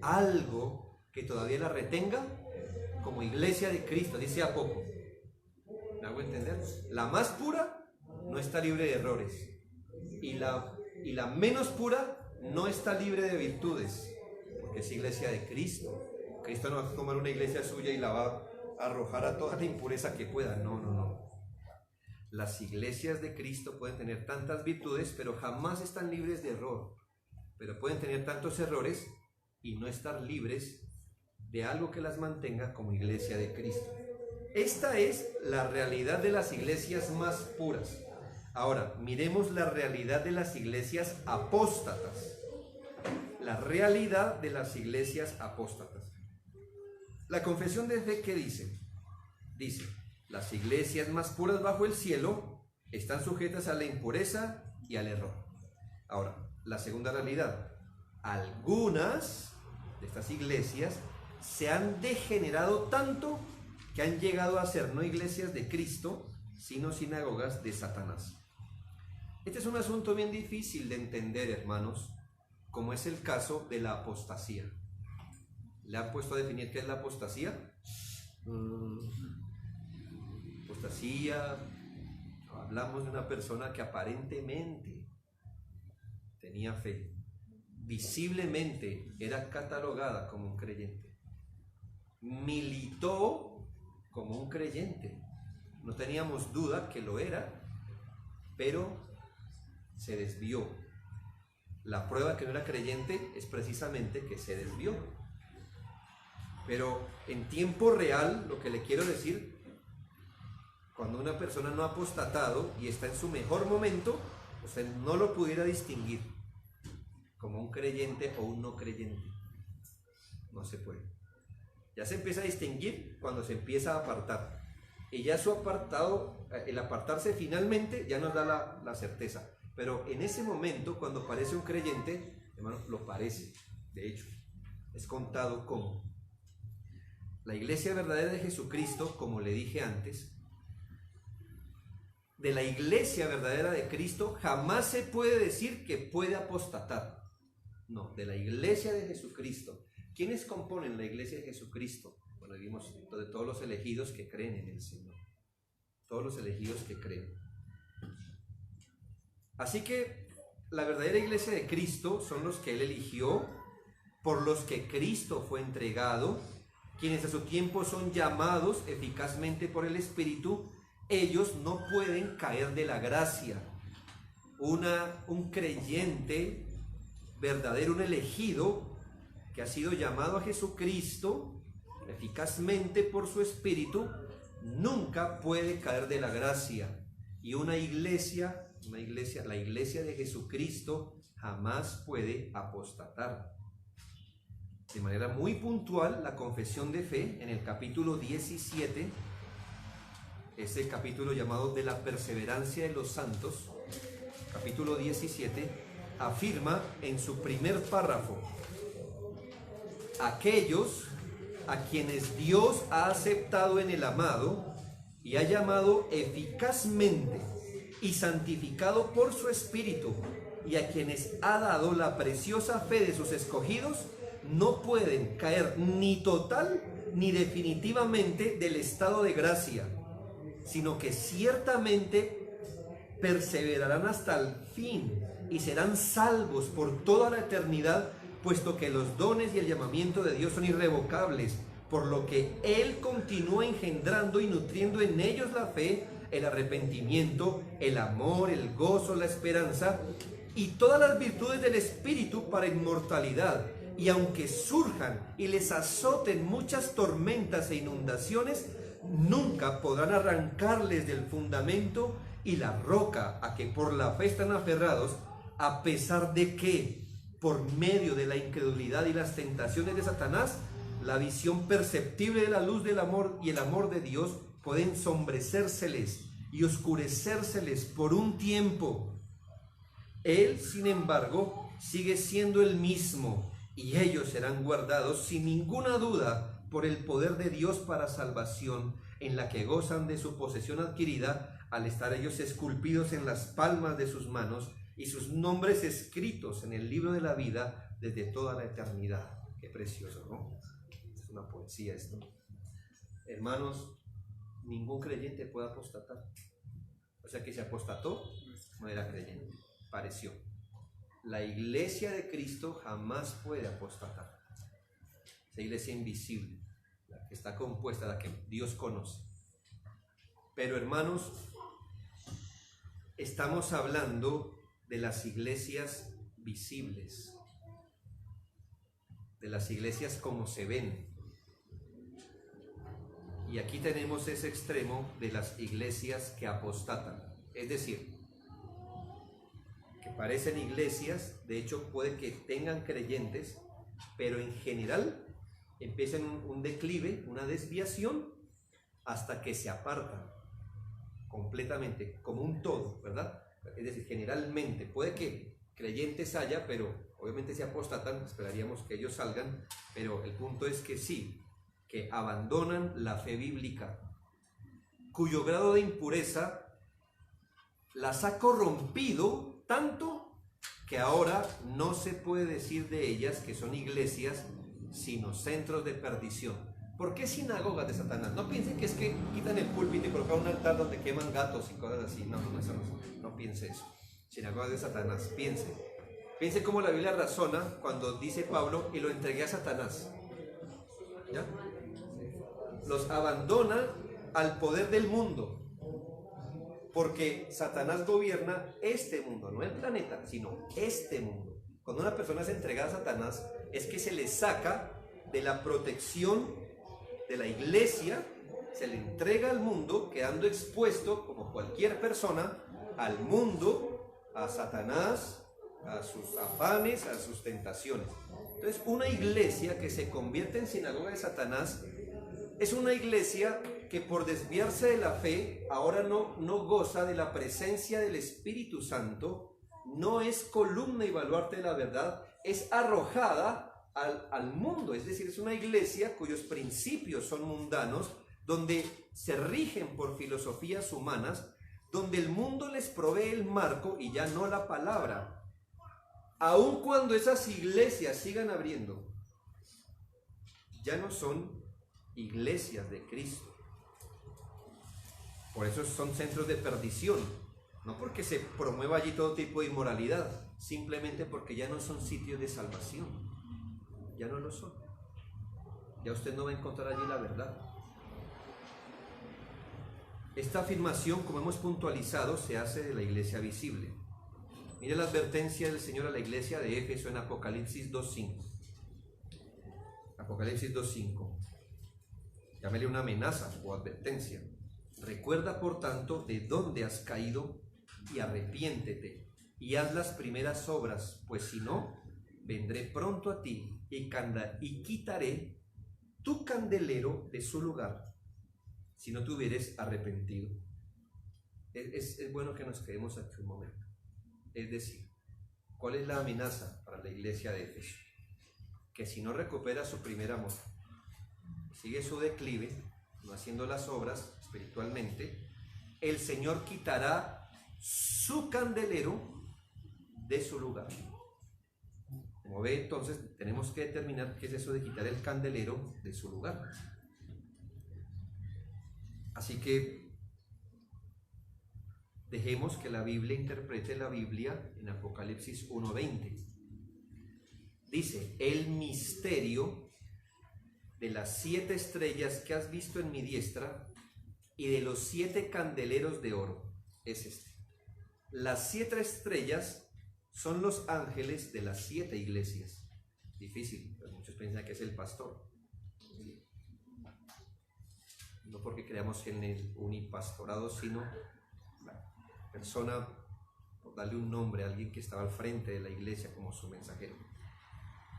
algo que todavía la retenga como iglesia de Cristo, dice a poco. ¿Me hago entender? La más pura no está libre de errores, y la menos pura no está libre de virtudes, porque es iglesia de Cristo. Cristo no va a tomar una iglesia suya y la va a arrojar a toda la impureza que pueda. No. Las iglesias de Cristo pueden tener tantas virtudes, pero jamás están libres de error. Pero pueden tener tantos errores y no estar libres de algo que las mantenga como iglesia de Cristo. Esta es la realidad de las iglesias más puras. Ahora, miremos la realidad de las iglesias apóstatas. La realidad de las iglesias apóstatas. La confesión de fe, ¿qué dice? Dice, las iglesias más puras bajo el cielo están sujetas a la impureza y al error. Ahora, la segunda realidad. Algunas de estas iglesias se han degenerado tanto que han llegado a ser no iglesias de Cristo, sino sinagogas de Satanás. Este es un asunto bien difícil de entender, hermanos, como es el caso de la apostasía. ¿Le han puesto a definir qué es la apostasía? Apostasía, hablamos de una persona que aparentemente tenía fe, visiblemente era catalogada como un creyente, militó como un creyente, no teníamos duda que lo era, pero se desvió. La prueba que no era creyente es precisamente que se desvió. Pero en tiempo real, lo que le quiero decir, cuando una persona no ha apostatado y está en su mejor momento, usted no lo pudiera distinguir como un creyente o un no creyente. No se puede. Ya se empieza a distinguir cuando se empieza a apartar. Y ya su apartado, el apartarse finalmente ya nos da la certeza. Pero en ese momento, cuando parece un creyente, hermano, lo parece. De hecho, es contado como. La iglesia verdadera de Jesucristo, como le dije antes, de la iglesia verdadera de Cristo jamás se puede decir que puede apostatar. No, de la iglesia de Jesucristo. ¿Quiénes componen la iglesia de Jesucristo? Bueno, vimos de todos los elegidos que creen en el Señor. Todos los elegidos que creen. Así que la verdadera iglesia de Cristo son los que Él eligió, por los que Cristo fue entregado, quienes a su tiempo son llamados eficazmente por el Espíritu. Ellos no pueden caer de la gracia. Un creyente verdadero, un elegido que ha sido llamado a Jesucristo eficazmente por su Espíritu, nunca puede caer de la gracia. Y la iglesia de Jesucristo jamás puede apostatar. De manera muy puntual, la confesión de fe en el capítulo 17, ese capítulo llamado de la perseverancia de los santos, capítulo 17, afirma en su primer párrafo: aquellos a quienes Dios ha aceptado en el amado y ha llamado eficazmente y santificado por su Espíritu, y a quienes ha dado la preciosa fe de sus escogidos, no pueden caer ni total ni definitivamente del estado de gracia, sino que ciertamente perseverarán hasta el fin y serán salvos por toda la eternidad, puesto que los dones y el llamamiento de Dios son irrevocables, por lo que Él continúa engendrando y nutriendo en ellos la fe, el arrepentimiento, el amor, el gozo, la esperanza y todas las virtudes del Espíritu para inmortalidad. Y aunque surjan y les azoten muchas tormentas e inundaciones, nunca podrán arrancarles del fundamento y la roca a que por la fe están aferrados, a pesar de que, por medio de la incredulidad y las tentaciones de Satanás, la visión perceptible de la luz del amor y el amor de Dios puede ensombrecérseles y oscurecérseles por un tiempo. Él, sin embargo, sigue siendo el mismo, y ellos serán guardados sin ninguna duda por el poder de Dios para salvación, en la que gozan de su posesión adquirida al estar ellos esculpidos en las palmas de sus manos y sus nombres escritos en el libro de la vida desde toda la eternidad. Qué precioso, ¿no? Es una poesía esto. Hermanos, ningún creyente puede apostatar. O sea que si apostató, no era creyente, pareció. La iglesia de Cristo jamás puede apostatar. Esa iglesia invisible, la que está compuesta, la que Dios conoce. Pero hermanos, estamos hablando de las iglesias visibles, de las iglesias como se ven. Y aquí tenemos ese extremo de las iglesias que apostatan, es decir, que parecen iglesias, de hecho puede que tengan creyentes, pero en general empiezan un declive, una desviación, hasta que se apartan completamente, como un todo, ¿verdad? Es decir, generalmente puede que creyentes haya, pero obviamente si apostatan, esperaríamos que ellos salgan, pero el punto es que sí, que abandonan la fe bíblica, cuyo grado de impureza las ha corrompido tanto que ahora no se puede decir de ellas que son iglesias, sino centros de perdición. ¿Por qué sinagogas de Satanás? No piensen que es que quitan el púlpito y colocan un altar donde queman gatos y cosas así. No, eso no piense eso. Sinagogas de Satanás, piense cómo la Biblia razona cuando dice Pablo, y lo entregué a Satanás. ¿Ya? Los abandona al poder del mundo, porque Satanás gobierna este mundo, no el planeta, sino este mundo. Cuando una persona es entregada a Satanás, es que se le saca de la protección de la iglesia, se le entrega al mundo, quedando expuesto, como cualquier persona, al mundo, a Satanás, a sus afanes, a sus tentaciones. Entonces, una iglesia que se convierte en sinagoga de Satanás es una iglesia que por desviarse de la fe ahora no goza de la presencia del Espíritu Santo, no es columna y baluarte de la verdad, es arrojada al mundo. Es decir, es una iglesia cuyos principios son mundanos, donde se rigen por filosofías humanas, donde el mundo les provee el marco y ya no la palabra. aun cuando esas iglesias sigan abriendo, ya no son iglesias de Cristo. Por eso son centros de perdición, no porque se promueva allí todo tipo de inmoralidad, simplemente porque ya no son sitios de salvación, ya no lo son. Ya usted no va a encontrar allí la verdad. Esta afirmación, como hemos puntualizado, se hace de la iglesia visible. Mire la advertencia del Señor a la iglesia de Éfeso en Apocalipsis 2.5. Apocalipsis 2.5. Llámele una amenaza o advertencia. Recuerda, por tanto, de dónde has caído y arrepiéntete y haz las primeras obras, pues si no, vendré pronto a ti y quitaré tu candelero de su lugar, si no te hubieres arrepentido. Es bueno que nos quedemos aquí un momento. Es decir, ¿cuál es la amenaza para la iglesia de Éfeso? Que si no recupera su primer amor, sigue su declive, no haciendo las obras espiritualmente, el Señor quitará su candelero de su lugar. Como ve, entonces tenemos que determinar qué es eso de quitar el candelero de su lugar. Así que dejemos que la Biblia interprete la Biblia en Apocalipsis 1:20. Dice: el misterio de las 7 estrellas que has visto en mi diestra y de los 7 candeleros de oro es este. Las 7 estrellas son los ángeles de las 7 iglesias. Difícil, pero muchos piensan que es el pastor. No porque creamos en el unipastorado, sino la persona, por darle un nombre a alguien que estaba al frente de la iglesia como su mensajero.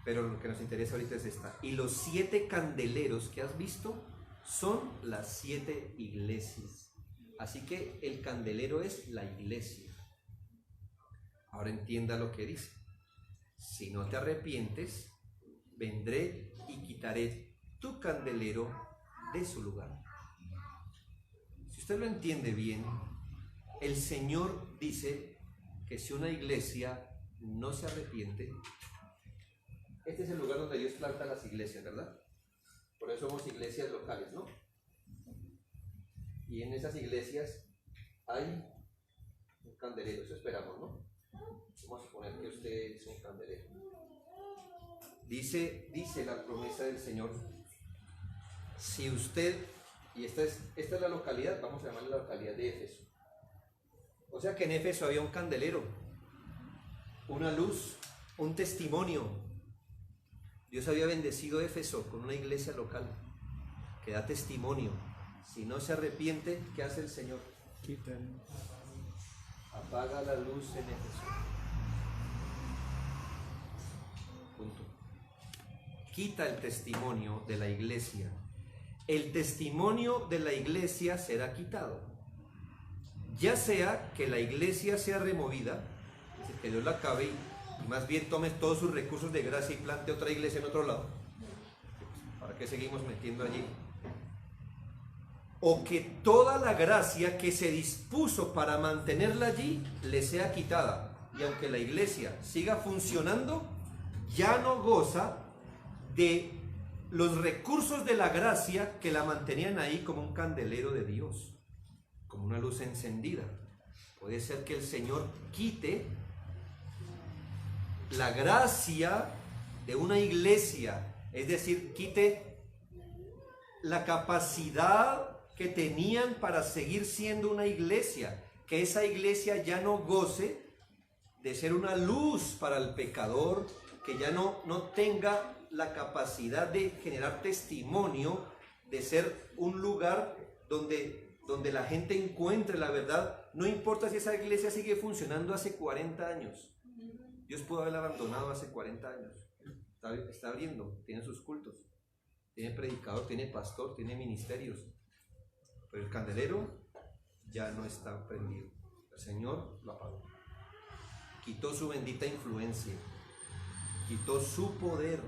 Pero lo que nos interesa ahorita es esta. Y los 7 candeleros que has visto son las 7 iglesias. Así que el candelero es la iglesia. Ahora entienda lo que dice. Si no te arrepientes, vendré y quitaré tu candelero de su lugar. Si usted lo entiende bien, el Señor dice que si una iglesia no se arrepiente, este es el lugar donde Dios planta las iglesias, ¿verdad? Por eso somos iglesias locales, ¿no? Y en esas iglesias hay un candelero, eso esperamos, ¿no? Vamos a suponer que usted es un candelero. Dice la promesa del Señor, si usted, y esta es la localidad, vamos a llamarla la localidad de Éfeso. O sea que en Éfeso había un candelero, una luz, un testimonio. Dios había bendecido Éfeso con una iglesia local que da testimonio. Si no se arrepiente, ¿qué hace el Señor? Quitan. Apaga la luz en Éfeso. Punto. Quita el testimonio de la iglesia. El testimonio de la iglesia será quitado. Ya sea que la iglesia sea removida, es decir, que Dios la acabe y más bien tome todos sus recursos de gracia y plante otra iglesia en otro lado. ¿Para qué seguimos metiendo allí? O que toda la gracia que se dispuso para mantenerla allí le sea quitada. Y aunque la iglesia siga funcionando, ya no goza de los recursos de la gracia que la mantenían ahí como un candelero de Dios, como una luz encendida. Puede ser que el Señor quite la gracia de una iglesia, es decir, quite la capacidad que tenían para seguir siendo una iglesia, que esa iglesia ya no goce de ser una luz para el pecador, que ya no tenga la capacidad de generar testimonio, de ser un lugar donde la gente encuentre la verdad, no importa si esa iglesia sigue funcionando hace 40 años. Dios pudo haberla abandonado hace 40 años. Está abriendo, tiene sus cultos, tiene predicador, tiene pastor, tiene ministerios. Pero el candelero ya no está prendido. El Señor lo apagó. Quitó su bendita influencia. Quitó su poder,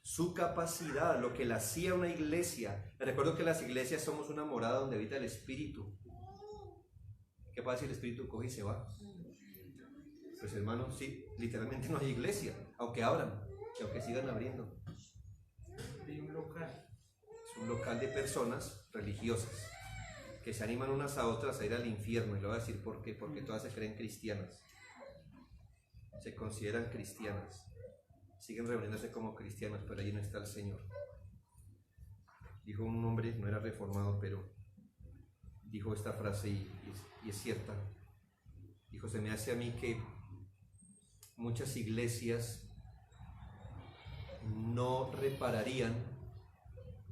su capacidad, lo que la hacía una iglesia. Recuerdo que las iglesias somos una morada donde habita el Espíritu. ¿Qué pasa si el Espíritu coge y se va? Pues hermanos, sí, literalmente no hay iglesia, aunque abran, y aunque sigan abriendo. Hay un local. Es un local de personas religiosas que se animan unas a otras a ir al infierno, y le voy a decir por qué, porque todas se creen cristianas, se consideran cristianas, siguen reuniéndose como cristianos, pero allí no está el Señor. Dijo un hombre, no era reformado, pero dijo esta frase y es cierta. Dijo, se me hace a mí que muchas iglesias no repararían,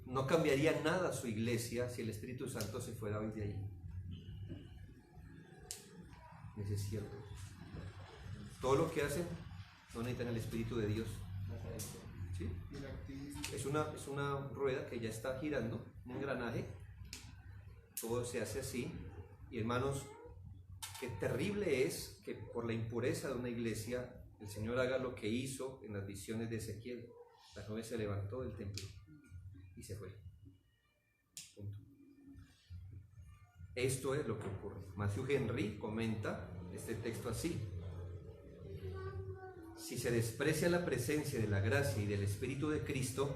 no cambiaría nada su iglesia si el Espíritu Santo se fuera hoy de ahí. Eso es cierto. Todo lo que hacen no necesitan el Espíritu de Dios. ¿Sí? Es una rueda que ya está girando, un engranaje. Todo se hace así. Y hermanos, qué terrible es que por la impureza de una iglesia el Señor haga lo que hizo en las visiones de Ezequiel. La nube se levantó del templo y se fue. Punto. Esto es lo que ocurre. Matthew Henry comenta este texto así: si se desprecia la presencia de la gracia y del Espíritu de Cristo,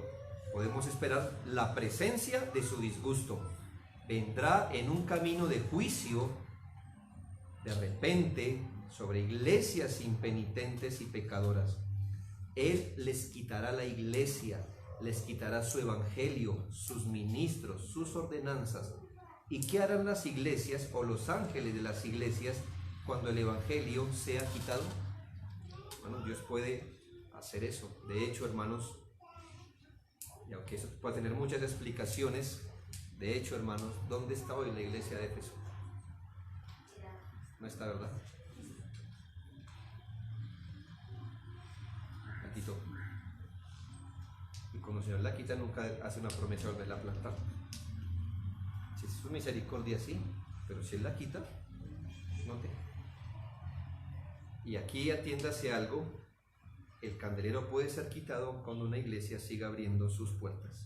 podemos esperar la presencia de su disgusto. Vendrá en un camino de juicio de repente sobre iglesias impenitentes y pecadoras. Él les quitará la iglesia, les quitará su evangelio, sus ministros, sus ordenanzas. ¿Y qué harán las iglesias o los ángeles de las iglesias cuando el evangelio sea quitado? Bueno, Dios puede hacer eso. De hecho, hermanos, y aunque eso puede tener muchas explicaciones, de hecho, hermanos, ¿dónde está hoy la iglesia de Éfeso? No está, ¿verdad? La quitó. Y cuando el Señor la quita, nunca hace una promesa de volverla a plantar. Si es su misericordia, sí, pero si Él la quita, note. Y aquí atiéndase algo: el candelero puede ser quitado cuando una iglesia siga abriendo sus puertas.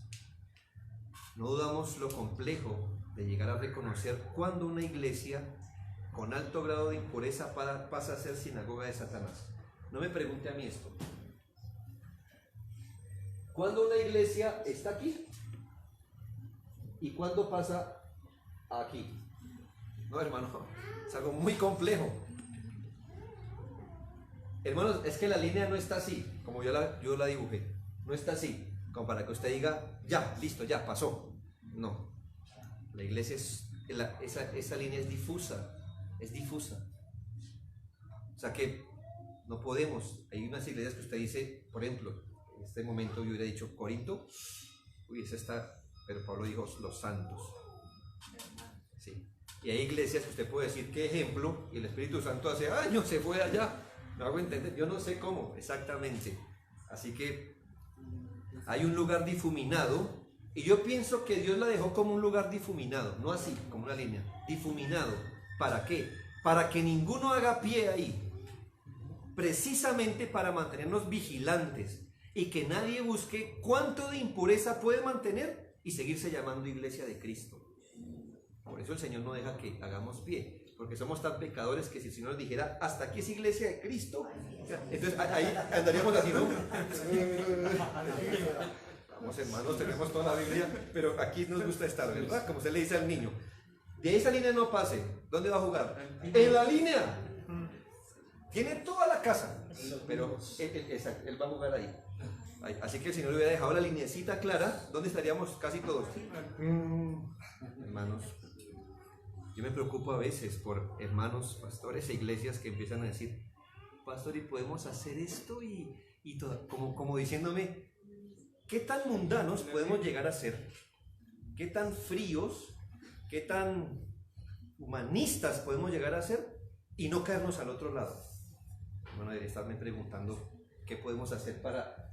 No dudamos lo complejo de llegar a reconocer cuando una iglesia con alto grado de impureza pasa a ser sinagoga de Satanás. No me pregunte a mí esto. ¿Cuándo una iglesia está aquí? ¿Y cuándo pasa aquí? No, hermano, es algo muy complejo. Hermanos, es que la línea no está así, como yo la dibujé. No está así, como para que usted diga, ya, listo, ya, pasó. No. La iglesia esa línea es difusa. Es difusa. O sea que no podemos. Hay unas iglesias que usted dice, por ejemplo, en este momento yo hubiera dicho Corinto. Uy, esa está, pero Pablo dijo los santos. Sí. Y hay iglesias que usted puede decir, ¿qué ejemplo? Y el Espíritu Santo hace años se fue allá. ¿Me hago entender? Yo no sé cómo exactamente. Así que hay un lugar difuminado, y yo pienso que Dios la dejó como un lugar difuminado, no así, como una línea, difuminado. ¿Para qué? Para que ninguno haga pie ahí, precisamente para mantenernos vigilantes y que nadie busque cuánto de impureza puede mantener y seguirse llamando iglesia de Cristo. Por eso el Señor no deja que hagamos pie, porque somos tan pecadores que si el Señor nos dijera, hasta aquí es iglesia de Cristo, entonces ahí andaríamos así, ¿no? Vamos, hermanos, tenemos toda la Biblia, pero aquí nos gusta estar, ¿verdad? Como se le dice al niño. De esa línea no pase. ¿Dónde va a jugar? En la línea. Tiene toda la casa, pero él va a jugar ahí. Así que el Señor hubiera dejado la lineecita clara, ¿dónde estaríamos casi todos? Hermanos, yo me preocupo a veces por hermanos, pastores e iglesias que empiezan a decir, pastor, ¿y podemos hacer esto? Y todo, como diciéndome, ¿qué tan mundanos podemos llegar a ser? ¿Qué tan fríos? ¿Qué tan humanistas podemos llegar a ser? Y no caernos al otro lado. Bueno, debería estarme preguntando qué podemos hacer para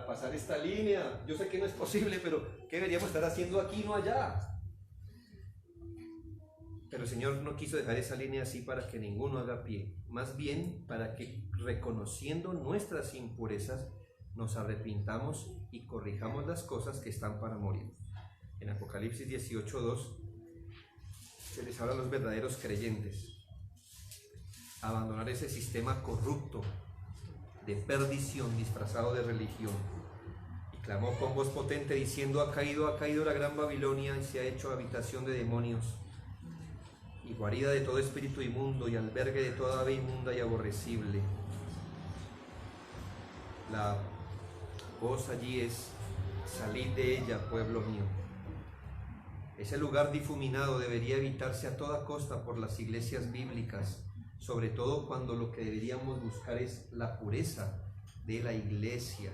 pasar esta línea. Yo sé que no es posible, pero ¿qué deberíamos estar haciendo aquí, no allá? Pero el Señor no quiso dejar esa línea así para que ninguno haga pie. Más bien para que, reconociendo nuestras impurezas, nos arrepintamos y corrijamos las cosas que están para morir. En Apocalipsis 18:2 se les habla a los verdaderos creyentes. abandonar ese sistema corrupto de perdición disfrazado de religión. Y clamó con voz potente diciendo: ha caído la gran Babilonia y se ha hecho habitación de demonios y guarida de todo espíritu inmundo y albergue de toda ave inmunda y aborrecible. La voz allí es: salid de ella, pueblo mío. Ese lugar difuminado debería evitarse a toda costa por las iglesias bíblicas, sobre todo cuando lo que deberíamos buscar es la pureza de la iglesia.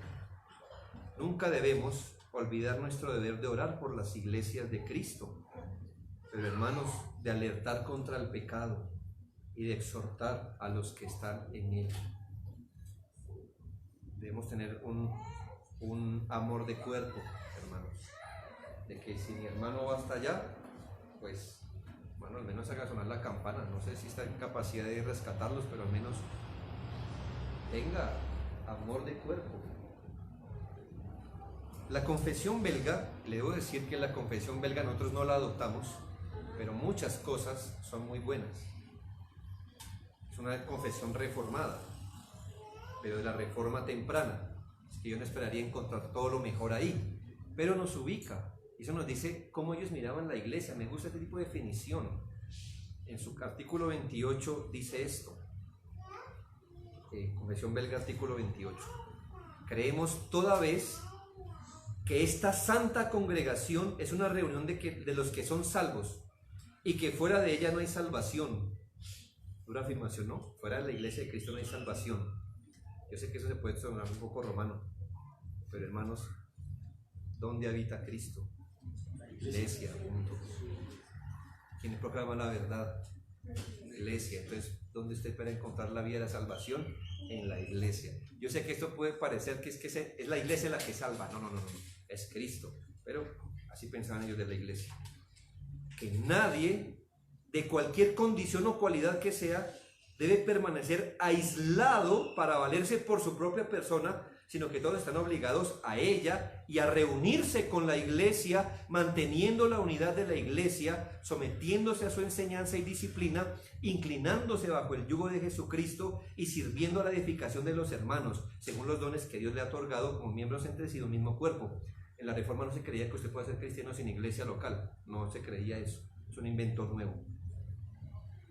Nunca debemos olvidar nuestro deber de orar por las iglesias de Cristo, pero hermanos, de alertar contra el pecado y de exhortar a los que están en él. Debemos tener un amor de cuerpo, hermanos, de que si mi hermano va hasta allá, pues, bueno, al menos haga sonar la campana. No sé si está en capacidad de rescatarlos, pero al menos tenga amor de cuerpo. La confesión belga, le debo decir que la confesión belga nosotros no la adoptamos, pero muchas cosas son muy buenas. Es una confesión reformada, pero de la reforma temprana. Es que yo no esperaría encontrar todo lo mejor ahí, pero nos ubica. Eso nos dice cómo ellos miraban la iglesia. Me gusta este tipo de definición. En su artículo 28 dice esto. Confesión belga, artículo 28. Creemos toda vez que esta santa congregación es una reunión de los que son salvos y que fuera de ella no hay salvación. Dura afirmación, ¿no? Fuera de la iglesia de Cristo no hay salvación. Yo sé que eso se puede sonar un poco romano, pero hermanos, ¿dónde habita Cristo? La iglesia, punto. ¿Quién proclama la verdad? La iglesia. Entonces, ¿dónde usted puede encontrar la vida de la salvación? En la iglesia. Yo sé que esto puede parecer que es la iglesia la que salva. No, es Cristo. Pero así pensaban ellos de la iglesia. Que nadie, de cualquier condición o cualidad que sea, debe permanecer aislado para valerse por su propia persona, sino que todos están obligados a ella y a reunirse con la iglesia, manteniendo la unidad de la iglesia, sometiéndose a su enseñanza y disciplina, inclinándose bajo el yugo de Jesucristo y sirviendo a la edificación de los hermanos, según los dones que Dios le ha otorgado como miembros entre sí de un mismo cuerpo. En la Reforma no se creía que usted pueda ser cristiano sin iglesia local, no se creía eso, es un invento nuevo.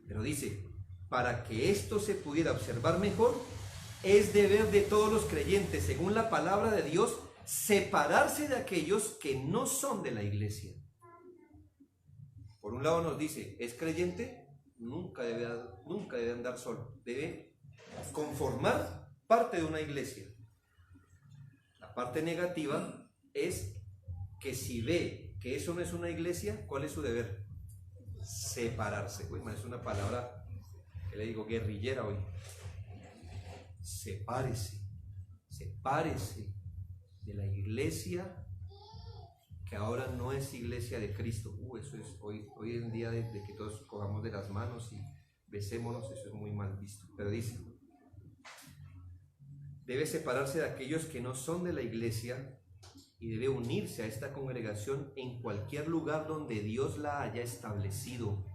Pero dice, para que esto se pudiera observar mejor, es deber de todos los creyentes, según la palabra de Dios, separarse de aquellos que no son de la iglesia. Por un lado nos dice, es creyente, nunca debe andar solo, debe conformar parte de una iglesia. La parte negativa es que si ve que eso no es una iglesia, ¿cuál es su deber? Separarse. Uy, man, es una palabra que le digo guerrillera hoy. Sepárese de la iglesia que ahora no es iglesia de Cristo. Eso es hoy en día de que todos cojamos de las manos y besémonos, eso es muy mal visto. Pero dice, debe separarse de aquellos que no son de la iglesia y debe unirse a esta congregación en cualquier lugar donde Dios la haya establecido.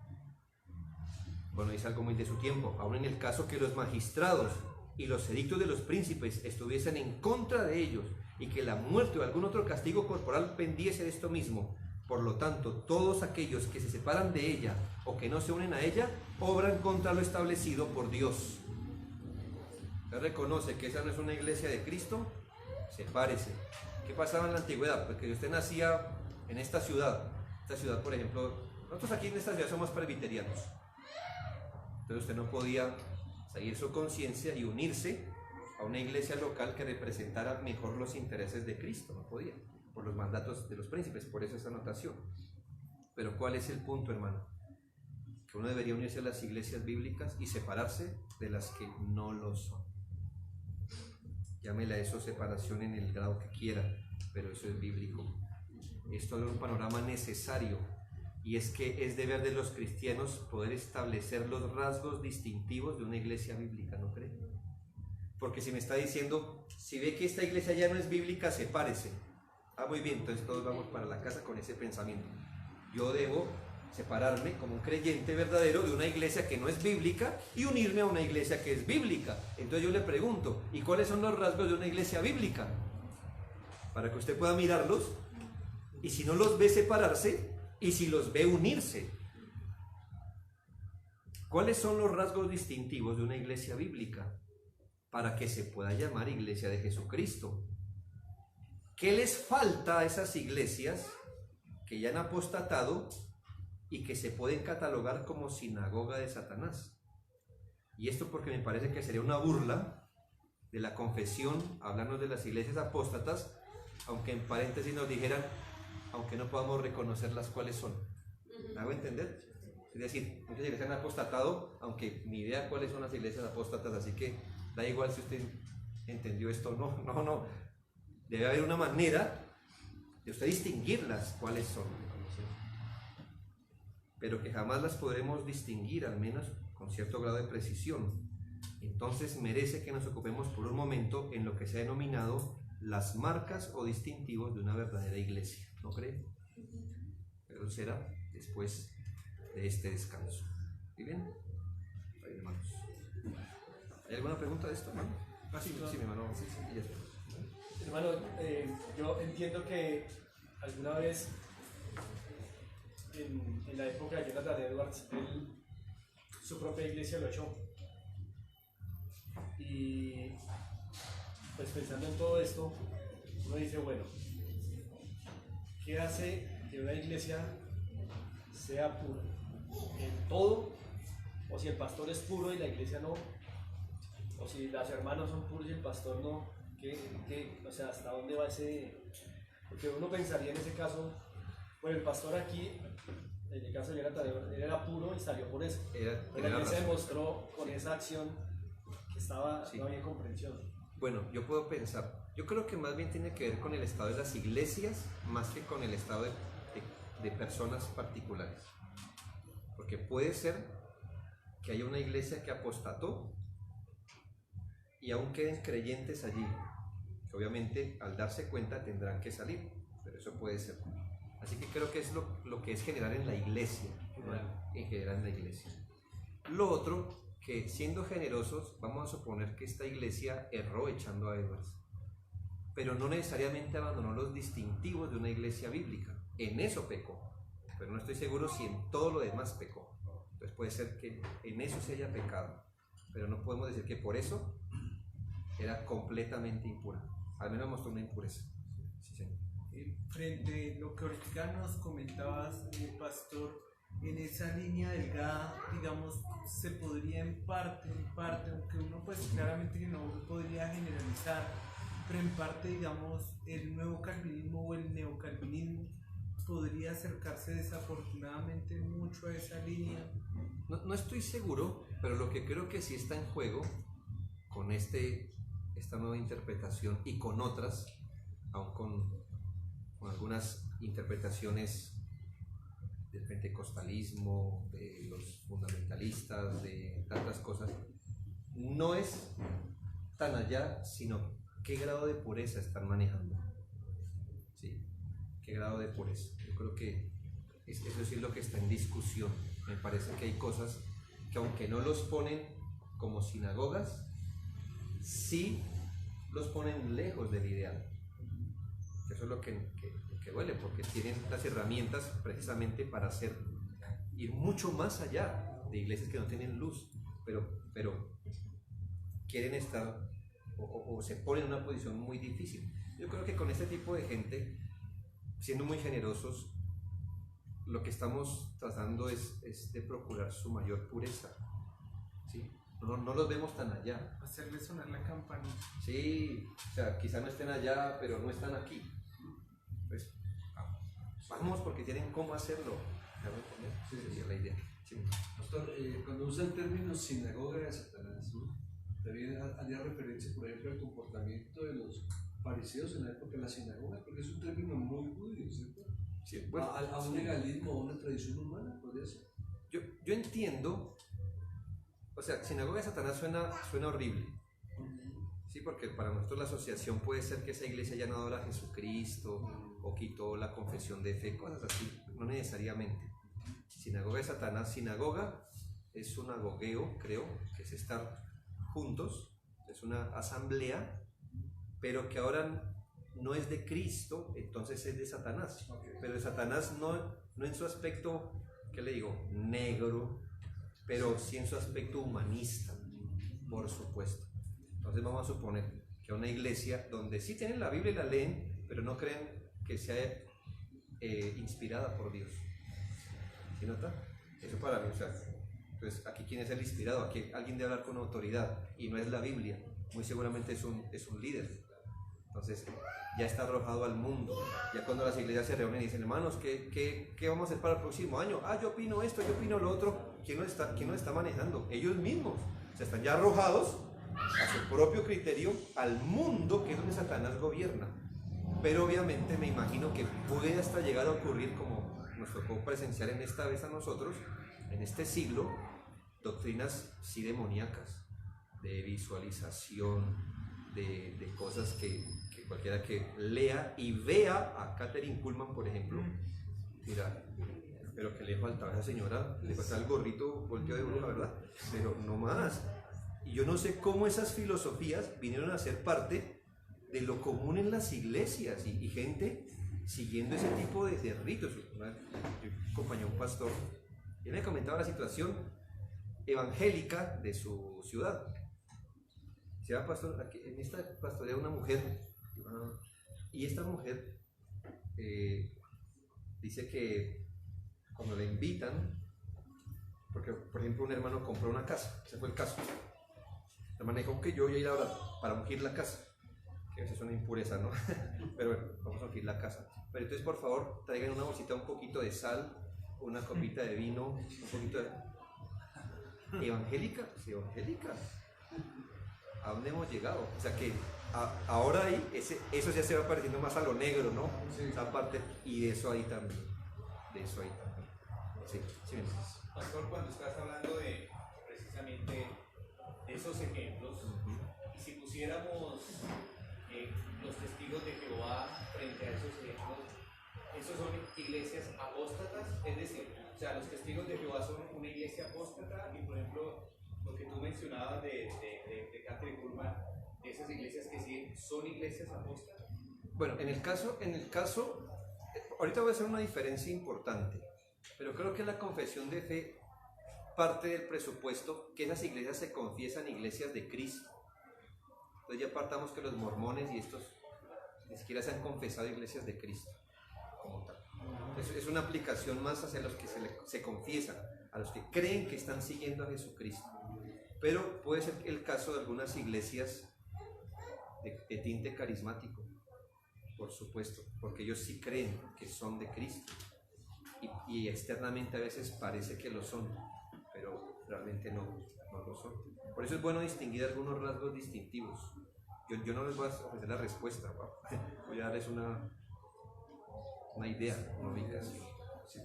Bueno, dice algo muy de su tiempo, aún en el caso que los magistrados y los edictos de los príncipes estuviesen en contra de ellos y que la muerte o algún otro castigo corporal pendiese de esto mismo. Por lo tanto, todos aquellos que se separan de ella o que no se unen a ella, obran contra lo establecido por Dios. ¿Usted reconoce que esa no es una iglesia de Cristo? Sepárese. ¿Qué pasaba en la antigüedad? Porque usted nacía en esta ciudad, por ejemplo, nosotros aquí en esta ciudad somos presbiterianos. Entonces usted no podía seguir su conciencia y unirse a una iglesia local que representara mejor los intereses de Cristo. No podía, por los mandatos de los príncipes, por eso esa anotación. Pero ¿cuál es el punto, hermano? Que uno debería unirse a las iglesias bíblicas y separarse de las que no lo son. Llámela eso separación en el grado que quiera, pero eso es bíblico. Esto es un panorama necesario. Y es que es deber de los cristianos poder establecer los rasgos distintivos de una iglesia bíblica, ¿no cree? Porque si me está diciendo, si ve que esta iglesia ya no es bíblica, sepárese. Ah, muy bien, entonces todos vamos para la casa con ese pensamiento. Yo debo separarme como un creyente verdadero de una iglesia que no es bíblica y unirme a una iglesia que es bíblica. Entonces yo le pregunto, ¿y cuáles son los rasgos de una iglesia bíblica? Para que usted pueda mirarlos, y si no los ve, separarse, y si los ve, unirse. ¿Cuáles son los rasgos distintivos de una iglesia bíblica? Para que se pueda llamar iglesia de Jesucristo. ¿Qué les falta a esas iglesias que ya han apostatado y que se pueden catalogar como sinagoga de Satanás? Y esto porque me parece que sería una burla de la confesión, hablarnos de las iglesias apóstatas, aunque en paréntesis nos dijeran, aunque no podamos reconocerlas cuáles son. ¿Me hago entender? Es decir, muchas iglesias han apostatado, aunque ni idea cuáles son las iglesias apóstatas, así que da igual si usted entendió esto o no. No. Debe haber una manera de usted distinguirlas cuáles son. Pero que jamás las podremos distinguir, al menos con cierto grado de precisión. Entonces merece que nos ocupemos por un momento en lo que se ha denominado las marcas o distintivos de una verdadera iglesia. ¿No cree? Pero será después de este descanso. ¿Y bien? Ahí, hermanos. ¿Hay alguna pregunta de esto, hermano? Sí, mi hermano. Sí, ya está. Hermano, yo entiendo que alguna vez en la época de Jonathan Edwards, su propia iglesia lo echó. Y pues pensando en todo esto, uno dice, bueno, ¿qué hace que una iglesia sea pura? ¿En todo? ¿O si el pastor es puro y la iglesia no? ¿O si las hermanas son puros y el pastor no? O sea, ¿hasta dónde va ese? Porque uno pensaría en ese caso, bueno, el pastor aquí, en el caso de Jonathan, él era puro y salió por eso. Pero la iglesia demostró con esa acción que no había comprensión. Bueno, yo puedo pensar, yo creo que más bien tiene que ver con el estado de las iglesias, más que con el estado de personas particulares. Porque puede ser que haya una iglesia que apostató y aún queden creyentes allí, que obviamente al darse cuenta tendrán que salir, pero eso puede ser. Así que creo que es lo que es general en la iglesia, ¿no? En general en la iglesia. Lo otro, que siendo generosos, vamos a suponer que esta iglesia erró echando a Edwards, pero no necesariamente abandonó los distintivos de una iglesia bíblica. En eso pecó, pero no estoy seguro si en todo lo demás pecó. Entonces puede ser que en eso se haya pecado, pero no podemos decir que por eso era completamente impura. Al menos mostró una impureza. Sí, señor. Frente a lo que ahorita nos comentabas, pastor, en esa línea delgada, digamos, se podría en parte, aunque uno pues claramente que no podría generalizar, pero en parte, digamos, el nuevo calvinismo o el neocalvinismo podría acercarse desafortunadamente mucho a esa línea. No estoy seguro, pero lo que creo que sí está en juego con esta nueva interpretación y con otras, aun con algunas interpretaciones del pentecostalismo, de los fundamentalistas, de tantas cosas, no es tan allá, sino qué grado de pureza están manejando. ¿Sí? ¿Qué grado de pureza? Yo creo que eso sí es lo que está en discusión. Me parece que hay cosas que, aunque no los ponen como sinagogas, sí los ponen lejos del ideal. Eso es lo que duele, porque tienen las herramientas precisamente para ir mucho más allá de iglesias que no tienen luz, pero quieren estar o se ponen en una posición muy difícil. Yo creo que con este tipo de gente, siendo muy generosos, lo que estamos tratando es de procurar su mayor pureza. ¿Sí? No los vemos tan allá. Hacerle sonar la campanita. Sí, o sea, quizá no estén allá, pero no están aquí. Pues vamos, porque tienen cómo hacerlo. Sí, sería la idea. Sí. Pastor, cuando usa el término sinagoga de Satanás, ¿no? También haría referencia, por ejemplo, al comportamiento de los fariseos en la época de la sinagoga, porque es un término muy judío, ¿cierto? Sí, bueno, a un legalismo, a una tradición humana, podría ser. Yo entiendo, o sea, sinagoga de Satanás suena horrible. Sí, porque para nosotros la asociación puede ser que esa iglesia ya no adora a Jesucristo o quitó la confesión de fe, cosas así, no necesariamente. Sinagoga de Satanás. Sinagoga es un agogueo, creo, que es estar juntos, es una asamblea, pero que ahora no es de Cristo, entonces es de Satanás. Pero de Satanás no en su aspecto, ¿qué le digo? Negro, pero sí en su aspecto humanista, por supuesto. Entonces vamos a suponer que una iglesia donde sí tienen la Biblia y la leen, pero no creen que sea inspirada por Dios. ¿Sí nota? Eso para mí, o sea, entonces aquí quién es el inspirado, aquí alguien debe hablar con autoridad y no es la Biblia, muy seguramente es un líder. Entonces ya está arrojado al mundo. Ya cuando las iglesias se reúnen y dicen, hermanos, ¿qué vamos a hacer para el próximo año? Yo opino esto, yo opino lo otro. ¿Quién lo está manejando? Ellos mismos. O sea, están ya arrojados a su propio criterio al mundo, que es donde Satanás gobierna. Pero obviamente me imagino que puede hasta llegar a ocurrir, como nos tocó presenciar en esta vez a nosotros, en este siglo, doctrinas sí demoníacas, de visualización, de cosas que cualquiera que lea y vea a Katherine Kuhlman, por ejemplo, mira, pero que le faltaba a esa señora, le faltaba el gorrito volteado de bruja, ¿verdad? Pero no más. Y yo no sé cómo esas filosofías vinieron a ser parte de lo común en las iglesias y gente siguiendo ese tipo de ritos. Yo acompañé a un pastor y él me comentaba la situación evangélica de su ciudad. Se llama pastor, aquí, en esta pastorea una mujer, y esta mujer dice que cuando le invitan, porque por ejemplo un hermano compró una casa, ese fue el caso, la hermana dijo que yo voy a ir ahora para ungir la casa, que a veces es una impureza, ¿no? Pero bueno, vamos a ungir la casa, pero entonces por favor traigan una bolsita, un poquito de sal, una copita de vino, un poquito de... ¿Evangélica? Sí, evangélica. ¿A dónde hemos llegado? O sea que ahora ahí, eso ya se va pareciendo más a lo negro, ¿no? Sí. Esa parte, y de eso ahí también. Sí, sí. Pastor, cuando estás hablando de precisamente esos ejemplos, y si pusiéramos los testigos de Jehová frente a esos ejemplos, ¿esos son iglesias apóstatas? Es decir, o sea, los testigos de Jehová son una iglesia apóstata, y por ejemplo, lo que tú mencionabas de Katherine Kuhlman, esas iglesias que sí son iglesias apóstatas. Bueno, en el caso, ahorita voy a hacer una diferencia importante, pero creo que la confesión de fe parte del presupuesto que esas iglesias se confiesan iglesias de Cristo. Entonces ya partamos que los mormones y estos ni siquiera se han confesado iglesias de Cristo como tal. Es una aplicación más hacia los que se confiesan, a los que creen que están siguiendo a Jesucristo. Pero puede ser el caso de algunas iglesias de tinte carismático, por supuesto, porque ellos sí creen que son de Cristo y externamente a veces parece que lo son, pero realmente no lo son. Por eso es bueno distinguir algunos rasgos distintivos. Yo no les voy a ofrecer la respuesta, voy a darles una idea, una ubicación. Sí.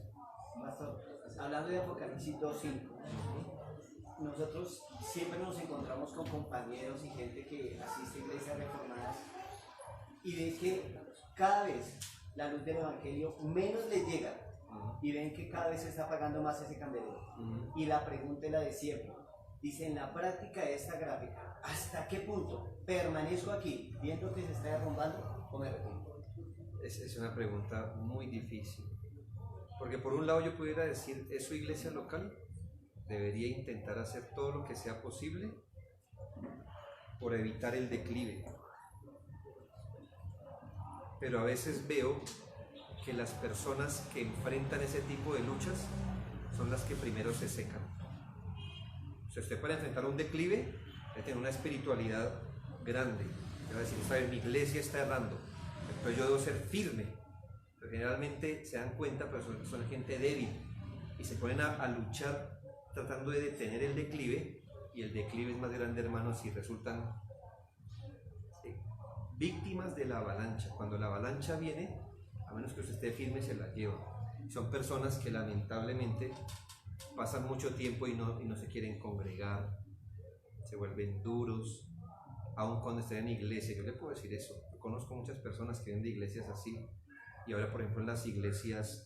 Pastor, hablando de Apocalipsis 2.5, nosotros siempre nos encontramos con compañeros y gente que asiste a iglesias reformadas y ven que cada vez la luz del evangelio menos les llega y ven que cada vez se está apagando más ese candelero. Y la pregunta es la de siempre. Dice, en la práctica de esta gráfica, ¿hasta qué punto permanezco aquí viendo que se está derrumbando o me retiro? Es una pregunta muy difícil, porque por un lado yo pudiera decir, ¿es su iglesia local? Debería intentar hacer todo lo que sea posible por evitar el declive. Pero a veces veo que las personas que enfrentan ese tipo de luchas son las que primero se secan. O sea, usted para enfrentar un declive debe tener una espiritualidad grande. Debe decir, ¿sabe? Mi iglesia está errando, entonces yo debo ser firme. Pero generalmente se dan cuenta, pero son gente débil y se ponen a luchar tratando de detener el declive, y el declive es más grande, hermanos, y resultan víctimas de la avalancha. Cuando la avalancha viene, a menos que usted esté firme, se la lleva. Son personas que lamentablemente pasan mucho tiempo y no se quieren congregar, se vuelven duros, aun cuando estén en iglesia. Yo le puedo decir eso, yo conozco muchas personas que vienen de iglesias así, y ahora por ejemplo en las iglesias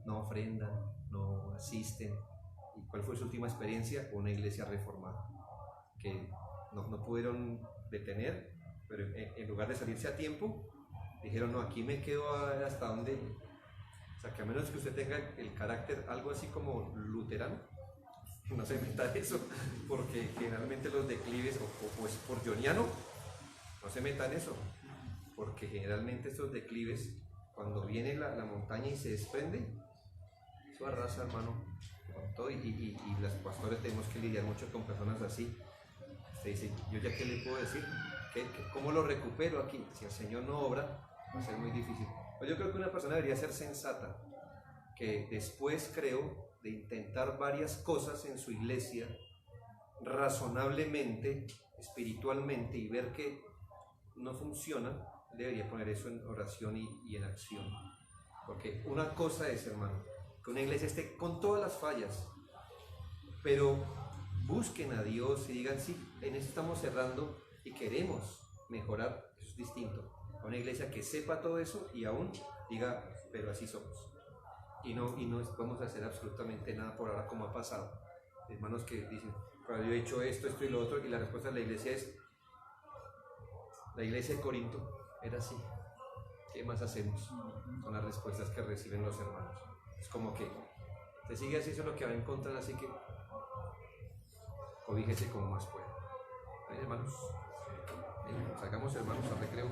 no ofrendan, no asisten. ¿Y cuál fue su última experiencia? Una iglesia reformada, que no pudieron detener, pero en lugar de salirse a tiempo, dijeron, no, aquí me quedo hasta donde... O sea, que a menos que usted tenga el carácter algo así como luterano, no se meta en eso, porque generalmente los declives, o es por johnniano, no se meta en eso, porque generalmente estos declives, cuando viene la montaña y se desprende, eso arrasa, hermano, con todo, y los pastores tenemos que lidiar mucho con personas así. Usted dice, ¿yo ya qué le puedo decir? ¿Cómo lo recupero aquí? Si el Señor no obra, va a ser muy difícil. Pues yo creo que una persona debería ser sensata, que después, creo, de intentar varias cosas en su iglesia, razonablemente, espiritualmente, y ver que no funciona, debería poner eso en oración y en acción. Porque una cosa es, hermano, que una iglesia esté con todas las fallas, pero busquen a Dios y digan, sí, en eso estamos cerrando y queremos mejorar, eso es distinto. A una iglesia que sepa todo eso y aún diga, pero así somos. Y no vamos a hacer absolutamente nada por ahora, como ha pasado. Hermanos que dicen, pero yo he hecho esto y lo otro, y la respuesta de la iglesia es, la iglesia de Corinto era así. ¿Qué más hacemos? Son las respuestas que reciben los hermanos. Es como que se sigue así, eso es lo que va a encontrar, así que cobíjese como más pueda. Hermanos, sacamos hermanos al recreo.